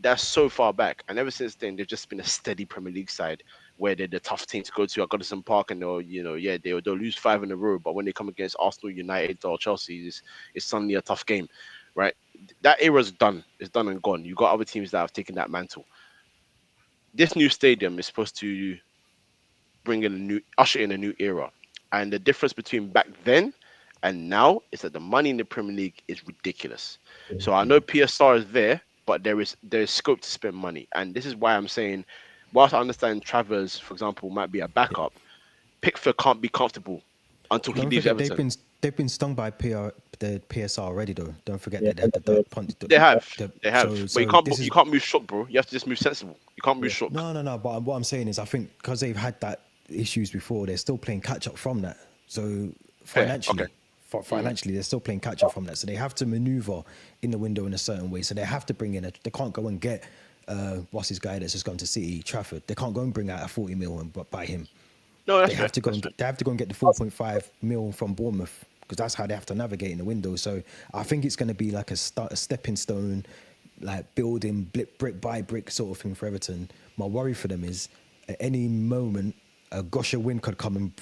That's so far back. And ever since then, they've just been a steady Premier League side where they're the tough team to go to at Goodison Park, and they'll lose 5 in a row. But when they come against Arsenal, United, or Chelsea, it's suddenly a tough game, right? That era's done. It's done and gone. You've got other teams that have taken that mantle. This new stadium is supposed to usher in a new era. And the difference between back then and now is that the money in the Premier League is ridiculous. So I know PSR is there, but there is scope to spend money. And this is why I'm saying, whilst I understand Travers, for example, might be a backup, Pickford can't be comfortable until he leaves Everton. They've been stung by the PSR already, though. Don't forget that. They have. But you can't move short, bro. You have to just move sensible. You can't move short. No. But what I'm saying is, I think because they've had that issues before, they're still playing catch up from that. So financially, financially, they're still playing catch up from that. So they have to maneuver in the window in a certain way. So they have to bring in they can't go and get what's his guy that's just gone to City, Trafford. They can't go and bring out a 40 mil and buy him. No, that's They fair. have to go and get the 4.5 mil from Bournemouth, because that's how they have to navigate in the window. So I think it's going to be like a stepping stone, like building brick by brick sort of thing for Everton. My worry for them is at any moment a gusher wind could come and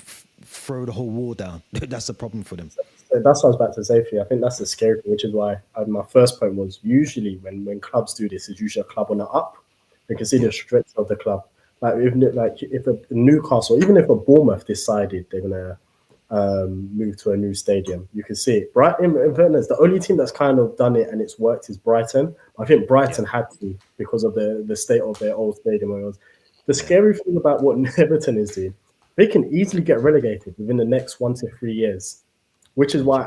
throw the whole wall down. That's the problem for them. So that's what I was about to say for you. I think that's the scary thing, which is why my first point was usually when clubs do this, it's usually a club on the up. You can see the strength of the club. If a Newcastle, even if a Bournemouth decided they're gonna move to a new stadium, you can see it. In fairness, the only team that's kind of done it and it's worked is Brighton. I think Brighton had to, because of the state of their old stadium. The scary thing about what Everton is doing, they can easily get relegated within the next 1 to 3 years, which is why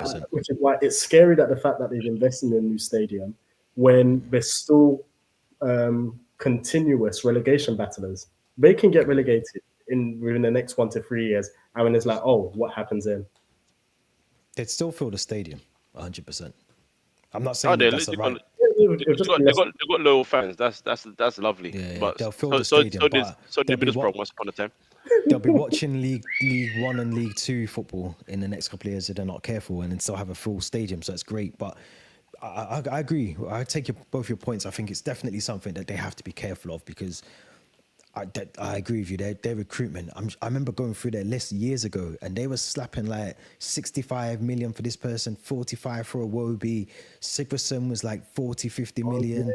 it's scary that the fact that they've invested in a new stadium when they're still continuous relegation battlers. They can get relegated within the next 1 to 3 years, and when it's like, oh, what happens then? They'd still fill the stadium 100%. I'm not saying that's the right. They've got loyal fans. That's lovely. Yeah, but they'll fill the stadium. So did Middlesbrough once upon a time. They'll be watching League 1 and League 2 football in the next couple of years if they're not careful, and then still have a full stadium. So it's great. But I agree. I take both your points. I think it's definitely something that they have to be careful of, because I agree with you. Their recruitment. I remember going through their list years ago, and they were slapping like 65 million for this person, 45 for a Wobie. Sigurdsson was like 40, 50 million.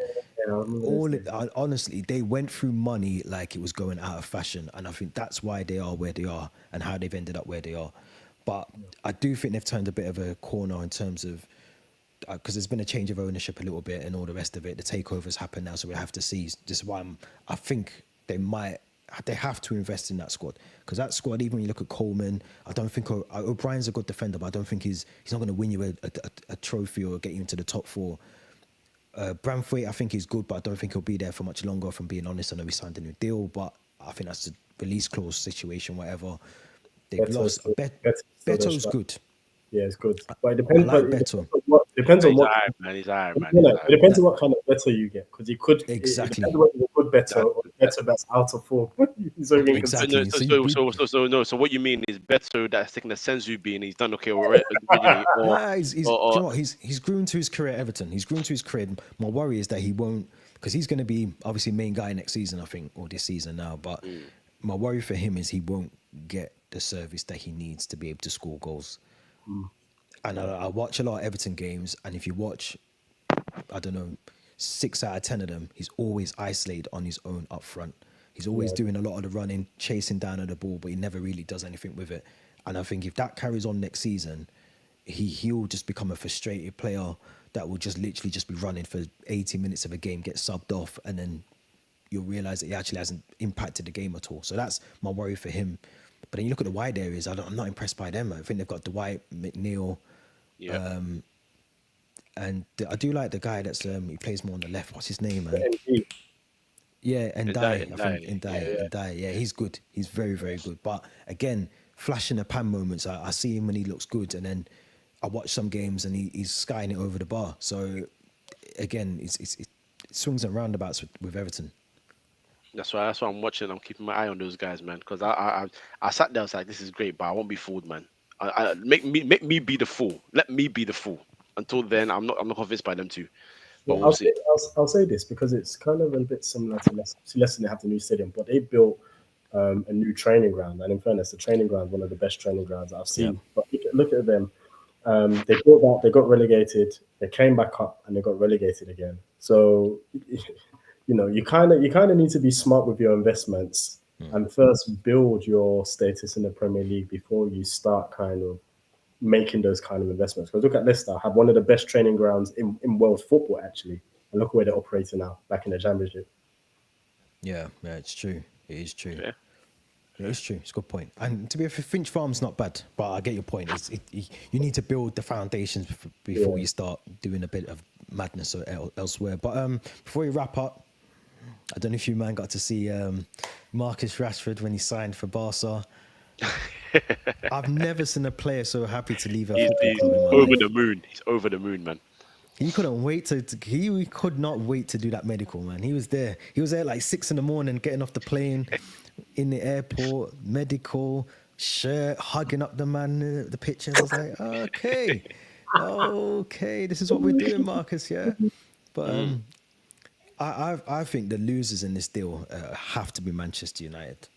Honestly, they went through money like it was going out of fashion, and I think that's why they are where they are and how they've ended up where they are. But I do think they've turned a bit of a corner in terms of, because there's been a change of ownership a little bit and all the rest of it. The takeovers happen now, so we have to see. This is why I think they have to invest in that squad, because that squad, even when you look at Coleman, I don't think O'Brien's a good defender, but I don't think he's not going to win you a trophy or get you into the top 4. Bramthwaite, I think he's good, but I don't think he'll be there for much longer, if I'm being honest. I know he signed a new deal, but I think that's a release clause situation, whatever. They've lost. Beto's good. Yeah, it's good. But it depends. I like Beto. Depends on what. He's Iron Man. It depends on what kind of Beto you get, because you could exactly. It depends on whether it's a good Beto or Beto that's out of form. Exactly. So what you mean is Beto that's taking a Senzu being, he's done okay already. He's grown to his career at Everton. He's grown to his career. My worry is that he won't, because he's going to be obviously main guy next season, I think, or this season now. But my worry for him is he won't get the service that he needs to be able to score goals. And I watch a lot of Everton games, and if you watch, I don't know, 6 out of 10 of them, he's always isolated on his own up front. He's always doing a lot of the running, chasing down at the ball, but he never really does anything with it. And I think if that carries on next season, he'll just become a frustrated player that will just literally just be running for 80 minutes of a game, get subbed off, and then you'll realise that he actually hasn't impacted the game at all. So that's my worry for him. But then you look at the wide areas, I'm not impressed by them. I think they've got Dwight, McNeil, and I do like the guy that's he plays more on the left. What's his name, man? Yeah, Ndai. Yeah, he's good. He's very, very good. But again, flash in the pan moments. I see him when he looks good, and then I watch some games and he's skying it over the bar. So again, it swings and roundabouts with Everton. That's why I'm watching. I'm keeping my eye on those guys, man. Because I sat there, I was like, this is great, but I won't be fooled, man. Make me be the fool. Let me be the fool. Until then, I'm not convinced by them too. But I'll say this because it's kind of a bit similar to Leicester. They have the new stadium, but they built a new training ground. And in fairness, the training ground, one of the best training grounds I've seen. Yeah. But look at them. They built that. They got relegated. They came back up and they got relegated again. So, you kind of need to be smart with your investments and first build your status in the Premier League before you start kind of making those kind of investments. Because look at Leicester, have one of the best training grounds in world football, actually. And look where they're operating now, back in the Championship. Yeah, it's true. It is true. Yeah. It's true. It's a good point. And to be fair, Finch Farm's not bad, but I get your point. You need to build the foundations before you start doing a bit of madness elsewhere. But before we wrap up, I don't know if you, man, got to see Marcus Rashford when he signed for Barca. I've never seen a player so happy to leave a He's, football he's club in my over life. the moon. He's over the moon, man. He couldn't wait he could not wait to do that medical, man. He was there. He was there like 6 a.m, getting off the plane in the airport, medical, shirt, hugging up the man in the pictures. I was like, okay, this is what we're doing, Marcus, yeah. But I think the losers in this deal have to be Manchester United.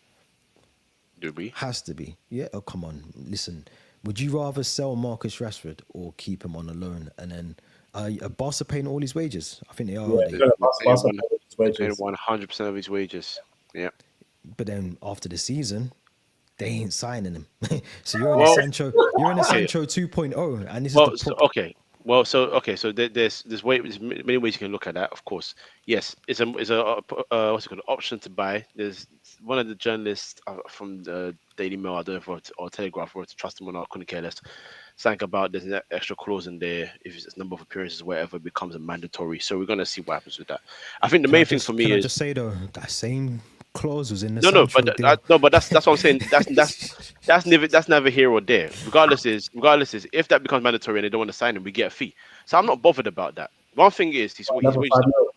Do we? Has to be. Yeah. Oh, come on. Listen, would you rather sell Marcus Rashford or keep him on a loan? And then Barca paying all his wages? I think they are. Yeah, They? Barca paid his Paying wages. 100% of his wages. Yeah. But then after the season, they ain't signing him. So you're in Well, a Sancho. You're in a Sancho 2.0, and this is Well, the so, pro- okay. So there's many ways you can look at that. Of course, yes, it's a what's it called, option to buy. There's one of the journalists from the Daily Mail, I don't know if or Telegraph, or to trust him or not, couldn't care less. Saying about there's an extra clause in there if it's number of appearances, wherever it becomes a mandatory. So we're gonna see what happens with that. I think the main thing for me Can I is just say though that same clause was in the no, Sancho but deal. that's what I'm saying. That's never here or there. Regardless is if that becomes mandatory and they don't want to sign him, we get a fee. So I'm not bothered about that. One thing is his Another wages 5 mil.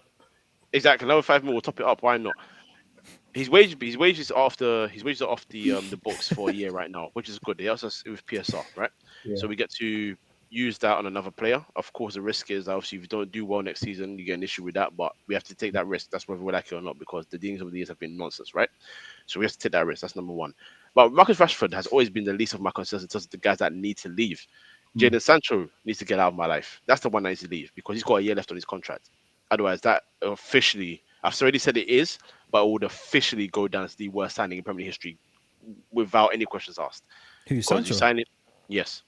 exactly another 5 mil. We'll top it up. Why not? His wages are off the books for a year right now, which is good. They also with PSR, right? Yeah. So we get to use that on another player. Of course, the risk is obviously if you don't do well next season, you get an issue with that. But we have to take that risk. That's whether we like it or not, because the dealings of the years have been nonsense, right? So we have to take that risk. That's number one. But Marcus Rashford has always been the least of my concerns in terms of the guys that need to leave. Jadon Sancho needs to get out of my life. That's the one that needs to leave because he's got a year left on his contract. Otherwise, that officially, I've already said it is, but it would officially go down as the worst signing in Premier League history without any questions asked. Who, Because Sancho? you sign it, yes.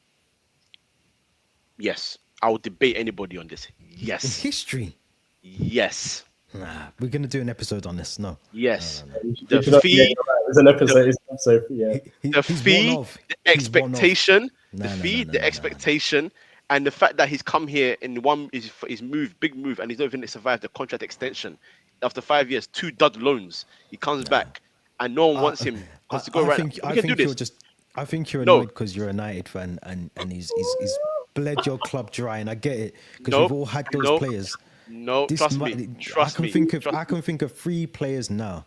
Yes. I will debate anybody on this. In Yes. history? Yes. Nah, we're gonna do an episode on this. No. Yes. The The fee, It's an episode. It's an episode. Yeah. the He's fee, one of. the He's one of. expectation, No, the no, fee, no, the no, no. expectation, and the fact that he's come here in his move, big move, and he's not even survived the contract extension after 5 years, 2 dud loans. He comes back, and no one wants him because to go right. We I can think do you're this. just. I think you're No. annoyed because you're a United fan and he's bled your club dry, and I get it because Nope. we've all had those Nope. players. No, This trust might- me. I Trust can me. think of Trust I can think of 3 players now.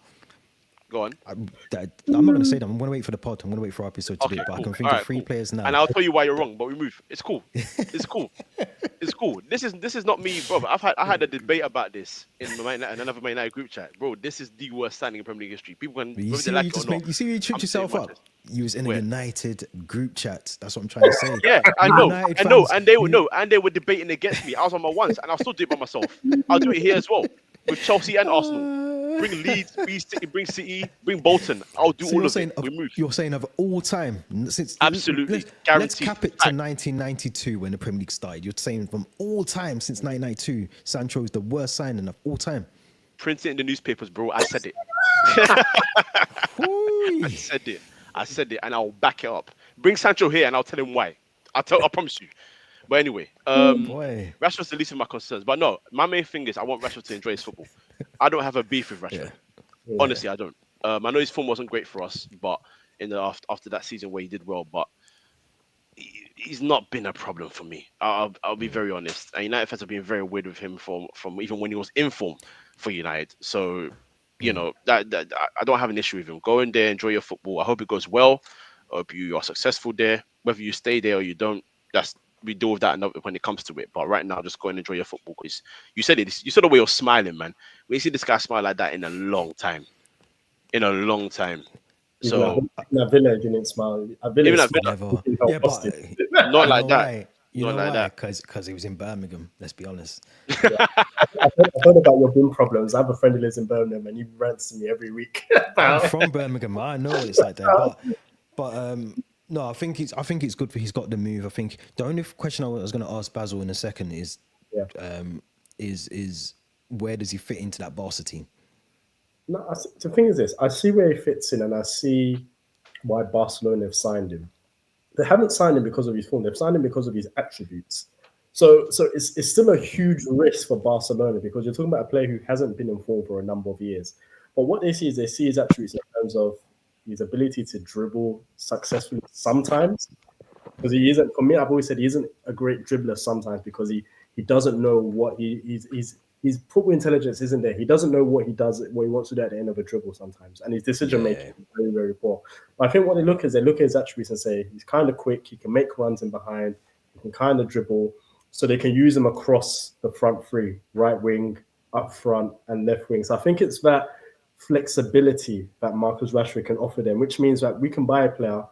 Go on. I'm not going to say them. I'm going to wait for the pod. I'm going to wait for our episode to do Okay, it. But I cool. can think All of right, 3 cool. players now. And I'll tell you why you're wrong, but we move. It's cool. It's cool. It's cool. This is not me, bro. I had a debate about this in another Man United group chat, bro. This is the worst signing in Premier League history. People can But you whether see they where like you it or just not. made. You see where you tripped I'm saying yourself up. Manchester. You was in a Where? United group chat. That's what I'm trying to say. Yeah, I You know, United I know, fans, and they were you- no, and they were debating against me. I was on my ones, and I'll still do it by myself. I'll do it here as well with Chelsea and Arsenal. Bring Leeds, bring City, bring Bolton. I'll do So all you're of saying it. We move. you're saying of all time since Absolutely. Let's Guaranteed. cap it to Fact. 1992 when the Premier League started. You're saying from all time since 1992, Sancho is the worst signing of all time. Print it in the newspapers, bro. I said it. Ooh. I said it, and I'll back it up. Bring Sancho here, and I'll tell him why. I promise you. But anyway, Boy. Rashford's the least of my concerns. But no, my main thing is I want Rashford to enjoy his football. I don't have a beef with Rashford. Yeah. Honestly, I don't. I know his form wasn't great for us, but in the after that season where he did well, but he's not been a problem for me. I'll be very honest. And United fans have been very weird with him from even when he was in form for United. So you know that I don't have an issue with him. Go in there, enjoy your football. I hope it goes well. I hope you are successful there. Whether you stay there or you don't, we deal with that when it comes to it. But right now, just go and enjoy your football because you said it. You saw the way you're smiling, man. When you see this guy smile like that in a long time. So Even at Villa didn't smile. At Villa, Even at he Villa. smiled. Never. He Yeah, but felt not you like know that. why? You Not know like why? that. Because he was in Birmingham. Let's be honest. I heard about your bin problems. I have a friend who lives in Birmingham, and he rants to me every week. I'm from Birmingham. I know what it's like there. But no, I think it's good for he's got the move. I think the only question I was going to ask Basil in a second is Yeah. is where does he fit into that Barca team? No, the thing is this: I see where he fits in, and I see why Barcelona have signed him. They haven't signed him because of his form; they've signed him because of his attributes. So it's still a huge risk for Barcelona because you're talking about a player who hasn't been in form for a number of years. But what they see is his attributes in terms of, his ability to dribble successfully sometimes, because he isn't. For me, I've always said he isn't a great dribbler sometimes because he doesn't know what his football intelligence isn't there. He doesn't know what he wants to do at the end of a dribble sometimes, and his decision making is very, very poor. But I think what they look at his attributes and say he's kind of quick, he can make runs in behind, he can kind of dribble, so they can use him across the front three, right wing, up front, and left wing. So I think it's that flexibility that Marcus Rashford can offer them, which means that we can buy a player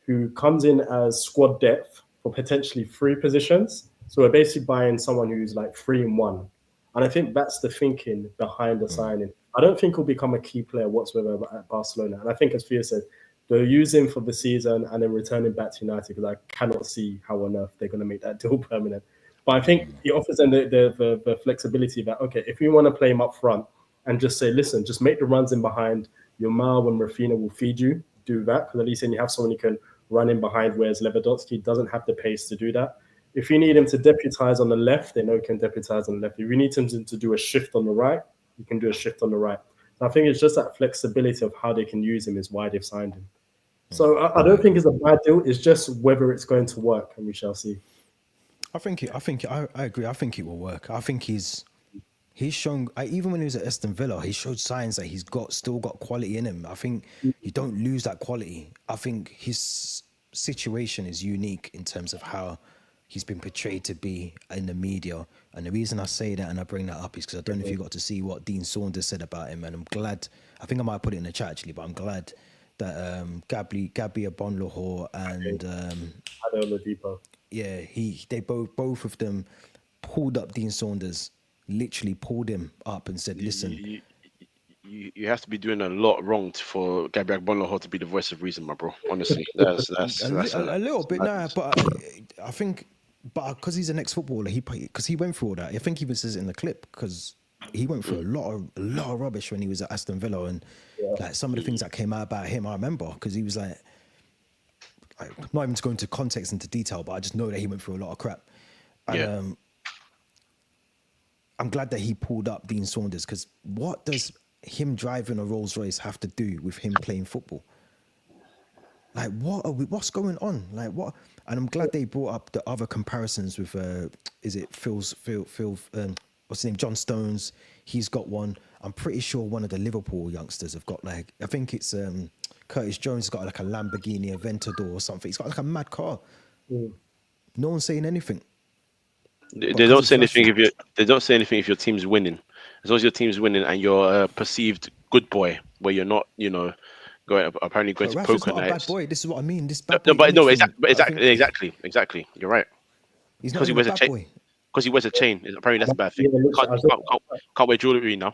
who comes in as squad depth for potentially 3 positions. So we're basically buying someone who's like 3 in 1. And I think that's the thinking behind the signing. I don't think he'll become a key player whatsoever at Barcelona. And I think, as Fia said, they'll use him for the season and then return him back to United, because I cannot see how on earth they're going to make that deal permanent. But I think he offers them the flexibility that, okay, if we want to play him up front and just say, listen, just make the runs in behind, Yamal and Rafinha will feed you, do that, because at least then you have someone who can run in behind, whereas Lewandowski doesn't have the pace to do that. If you need him to deputize on the left, they know he can deputize on the left. If you need him to do a shift on the right, you can do a shift on the right. So I think it's just that flexibility of how they can use him is why they've signed him. So I don't think it's a bad deal. It's just whether it's going to work, and we shall see. I agree. I think it will work. I think he's shown, even when he was at Aston Villa, he showed signs that he's still got quality in him. I think you don't lose that quality. I think his situation is unique in terms of how he's been portrayed to be in the media. And the reason I say that and I bring that up is because I don't know if you got to see what Dean Saunders said about him. And I'm glad, I think I might put it in the chat actually, but I'm glad that Gabby Bonlohor and Oladipo. Yeah, they both of them pulled up Dean Saunders, literally pulled him up and said, listen. You have to be doing a lot wrong for Gabriel Bonlohor to be the voice of reason, my bro. Honestly, that's a little bit. Nah, but I think, but because he's an ex-footballer, because he went through all that. I think he even says it in the clip, because he went through a lot of rubbish when he was at Aston Villa, and like some of the things that came out about him, I remember, because he was like, not even to go into context into detail, but I just know that he went through a lot of crap. And I'm glad that he pulled up Dean Saunders, because what does him driving a Rolls Royce have to do with him playing football? Like, what's going on? Like, what? And I'm glad they brought up the other comparisons with, is it Phil, what's his name? John Stones. He's got one. I'm pretty sure one of the Liverpool youngsters have got, like, I think it's Curtis Jones has got like a Lamborghini Aventador or something. He's got like a mad car. No one's saying anything. They don't say anything if your team's winning. As long as your team's winning and you're a perceived good boy, where you're not, apparently going to poker nights. Bad boy. This is what I mean. This bad boy. No, Exactly. You're right. He's not even a bad boy. Because he wears a chain. Apparently that's a bad thing. Can't wear jewelry now.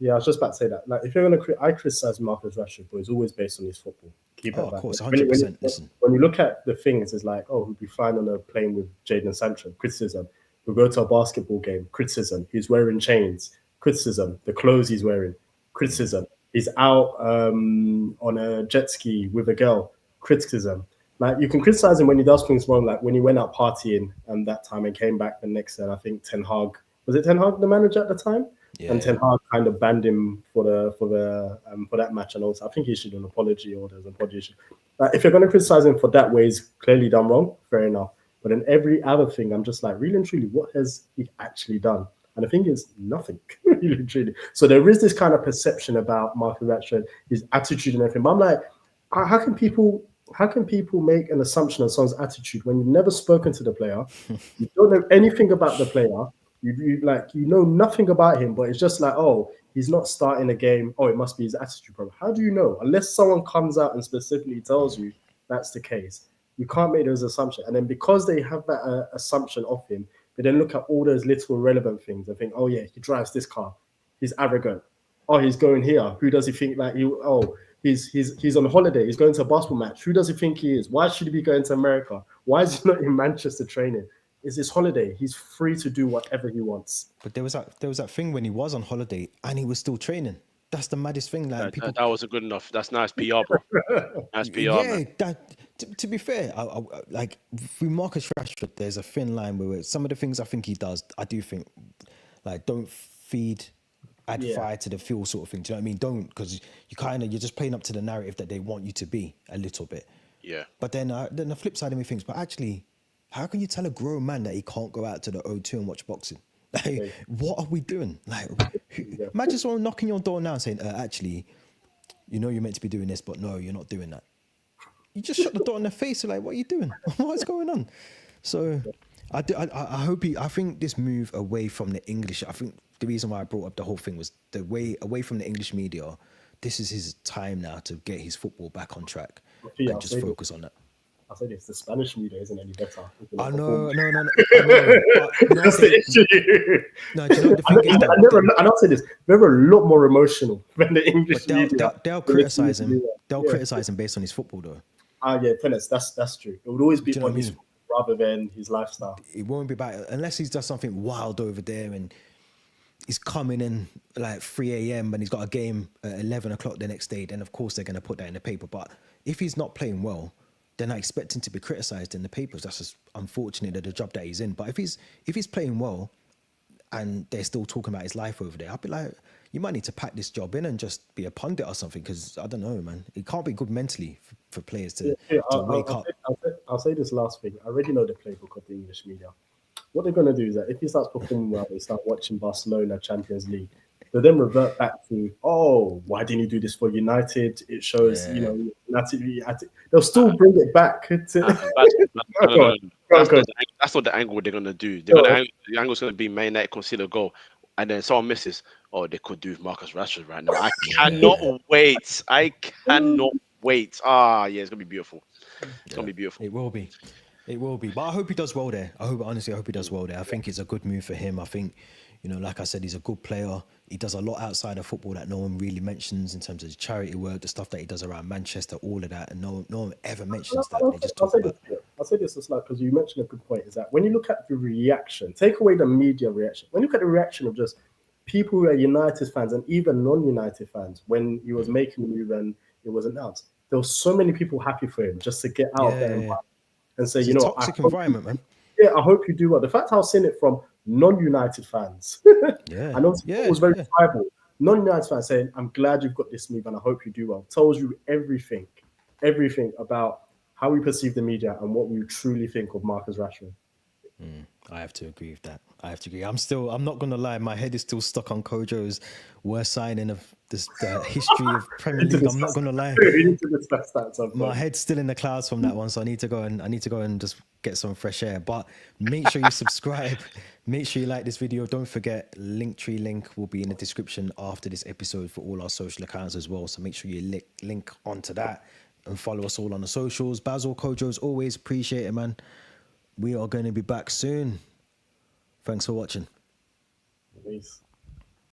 Yeah, I was just about to say that. Like, if you're going to, I criticize Marcus Rashford, but it's always based on his football. Of course, 100%. Listen, when you look at the things, it's like, oh, he'll be fine on a plane with Jadon Sancho. Criticism. We'll go to a basketball game. Criticism. He's wearing chains. Criticism. The clothes he's wearing. Criticism. He's out on a jet ski with a girl. Criticism. Like, you can criticize him when he does things wrong, like when he went out partying that time and came back the next day. I think Ten Hag, was it Ten Hag the manager at the time? Yeah. And Ten Hag kind of banned him for that match, and also I think he issued an apology, or there's an apology. If you're going to criticize him for that way, he's clearly done wrong. Fair enough. But in every other thing, I'm just like, really and truly, what has he actually done? And the thing is, nothing. Really and truly. So there is this kind of perception about Marcus Rashford, his attitude and everything. But I'm like, how can people make an assumption on someone's attitude when you've never spoken to the player, you don't know anything about the player? You know nothing about him, but it's just like, oh, he's not starting a game. Oh, it must be his attitude problem. How do you know? Unless someone comes out and specifically tells you that's the case, you can't make those assumptions. And then because they have that assumption of him, they then look at all those little relevant things and think, oh yeah, he drives this car. He's arrogant. Oh, he's going here. Who does he think like he? Oh, he's on holiday. He's going to a basketball match. Who does he think he is? Why should he be going to America? Why is he not in Manchester training? It's his holiday. He's free to do whatever he wants. But there was that thing when he was on holiday and he was still training. That's the maddest thing. Like, that wasn't good enough. That's nice PR, bro. Nice PR. Yeah, to be fair, like with Marcus Rashford, there's a thin line where some of the things I think he does, I do think, like, don't feed add fire to the fuel sort of thing. Do you know what I mean? Don't, because you're just playing up to the narrative that they want you to be a little bit. Yeah. But then the flip side of me thinks, but actually, how can you tell a grown man that he can't go out to the O2 and watch boxing? Like, what are we doing? Like, imagine someone knocking your door now and saying, actually, you know you're meant to be doing this, but no, you're not doing that. You just shut the door in their face. You're like, what are you doing? What's going on? So I think this move away from the English, I think the reason why I brought up the whole thing was the way away from the English media. This is his time now to get his football back on track and just focus on that. I said if the Spanish media isn't any better. I know. No. I know. But, That's the issue. No, do you know what the thing is? And I'll say this: they're a lot more emotional than the English media. They'll criticize him. They'll criticize him based on his football, though. Yeah, tennis. That's true. It would always be on his football rather than his lifestyle. It won't be about unless he's done something wild over there and he's coming in like 3 a.m. and he's got a game at 11 o'clock the next day. Then of course they're going to put that in the paper. But if he's not playing well, then I expect him to be criticised in the papers. That's just unfortunate that the job that he's in. But if he's playing well and they're still talking about his life over there, I'll be like, you might need to pack this job in and just be a pundit or something, because I don't know, man. It can't be good mentally for players to wake up. I'll say this last thing. I already know the playbook of the English media. What they're going to do is that if he starts performing well, they start watching Barcelona Champions League. They'll then revert back to, why didn't you do this for United? It shows, United. They'll still bring it back to. That's not the angle they're gonna do. The angle's gonna be Man United concede a goal, and then someone misses. Oh, they could do with Marcus Rashford right now. I cannot wait. Yeah, it's gonna be beautiful. It's gonna be beautiful. It will be. But I hope he does well there. I hope he does well there. I think it's a good move for him. I think, like I said, he's a good player. He does a lot outside of football that no one really mentions in terms of charity work, the stuff that he does around Manchester, all of that, and no one ever mentions that. They just talk about. I'll say this as like, because you mentioned a good point, is that when you look at the reaction, take away the media reaction. When you look at the reaction of just people who are United fans and even non-United fans, when he was making the move and it was announced, there were so many people happy for him just to get out there and say, it's a toxic environment, man. Yeah, I hope you do well. The fact I was seeing it from non-United fans, I know it was very tribal. Non-United fans saying, "I'm glad you've got this move, and I hope you do well." Tells you everything about how we perceive the media and what we truly think of Marcus Rashford. I have to agree with that. I'm not going to lie, my head is still stuck on Kojo's worst signing of the history of Premier League. I'm not going to lie. My head's still in the clouds from that one, so I need to go and just get some fresh air. But make sure you subscribe. Make sure you like this video. Don't forget, Linktree link will be in the description after this episode for all our social accounts as well. So make sure you link onto that and follow us all on the socials. Basil, Kojo, as always, appreciate it, man. We are going to be back soon. Thanks for watching. Peace.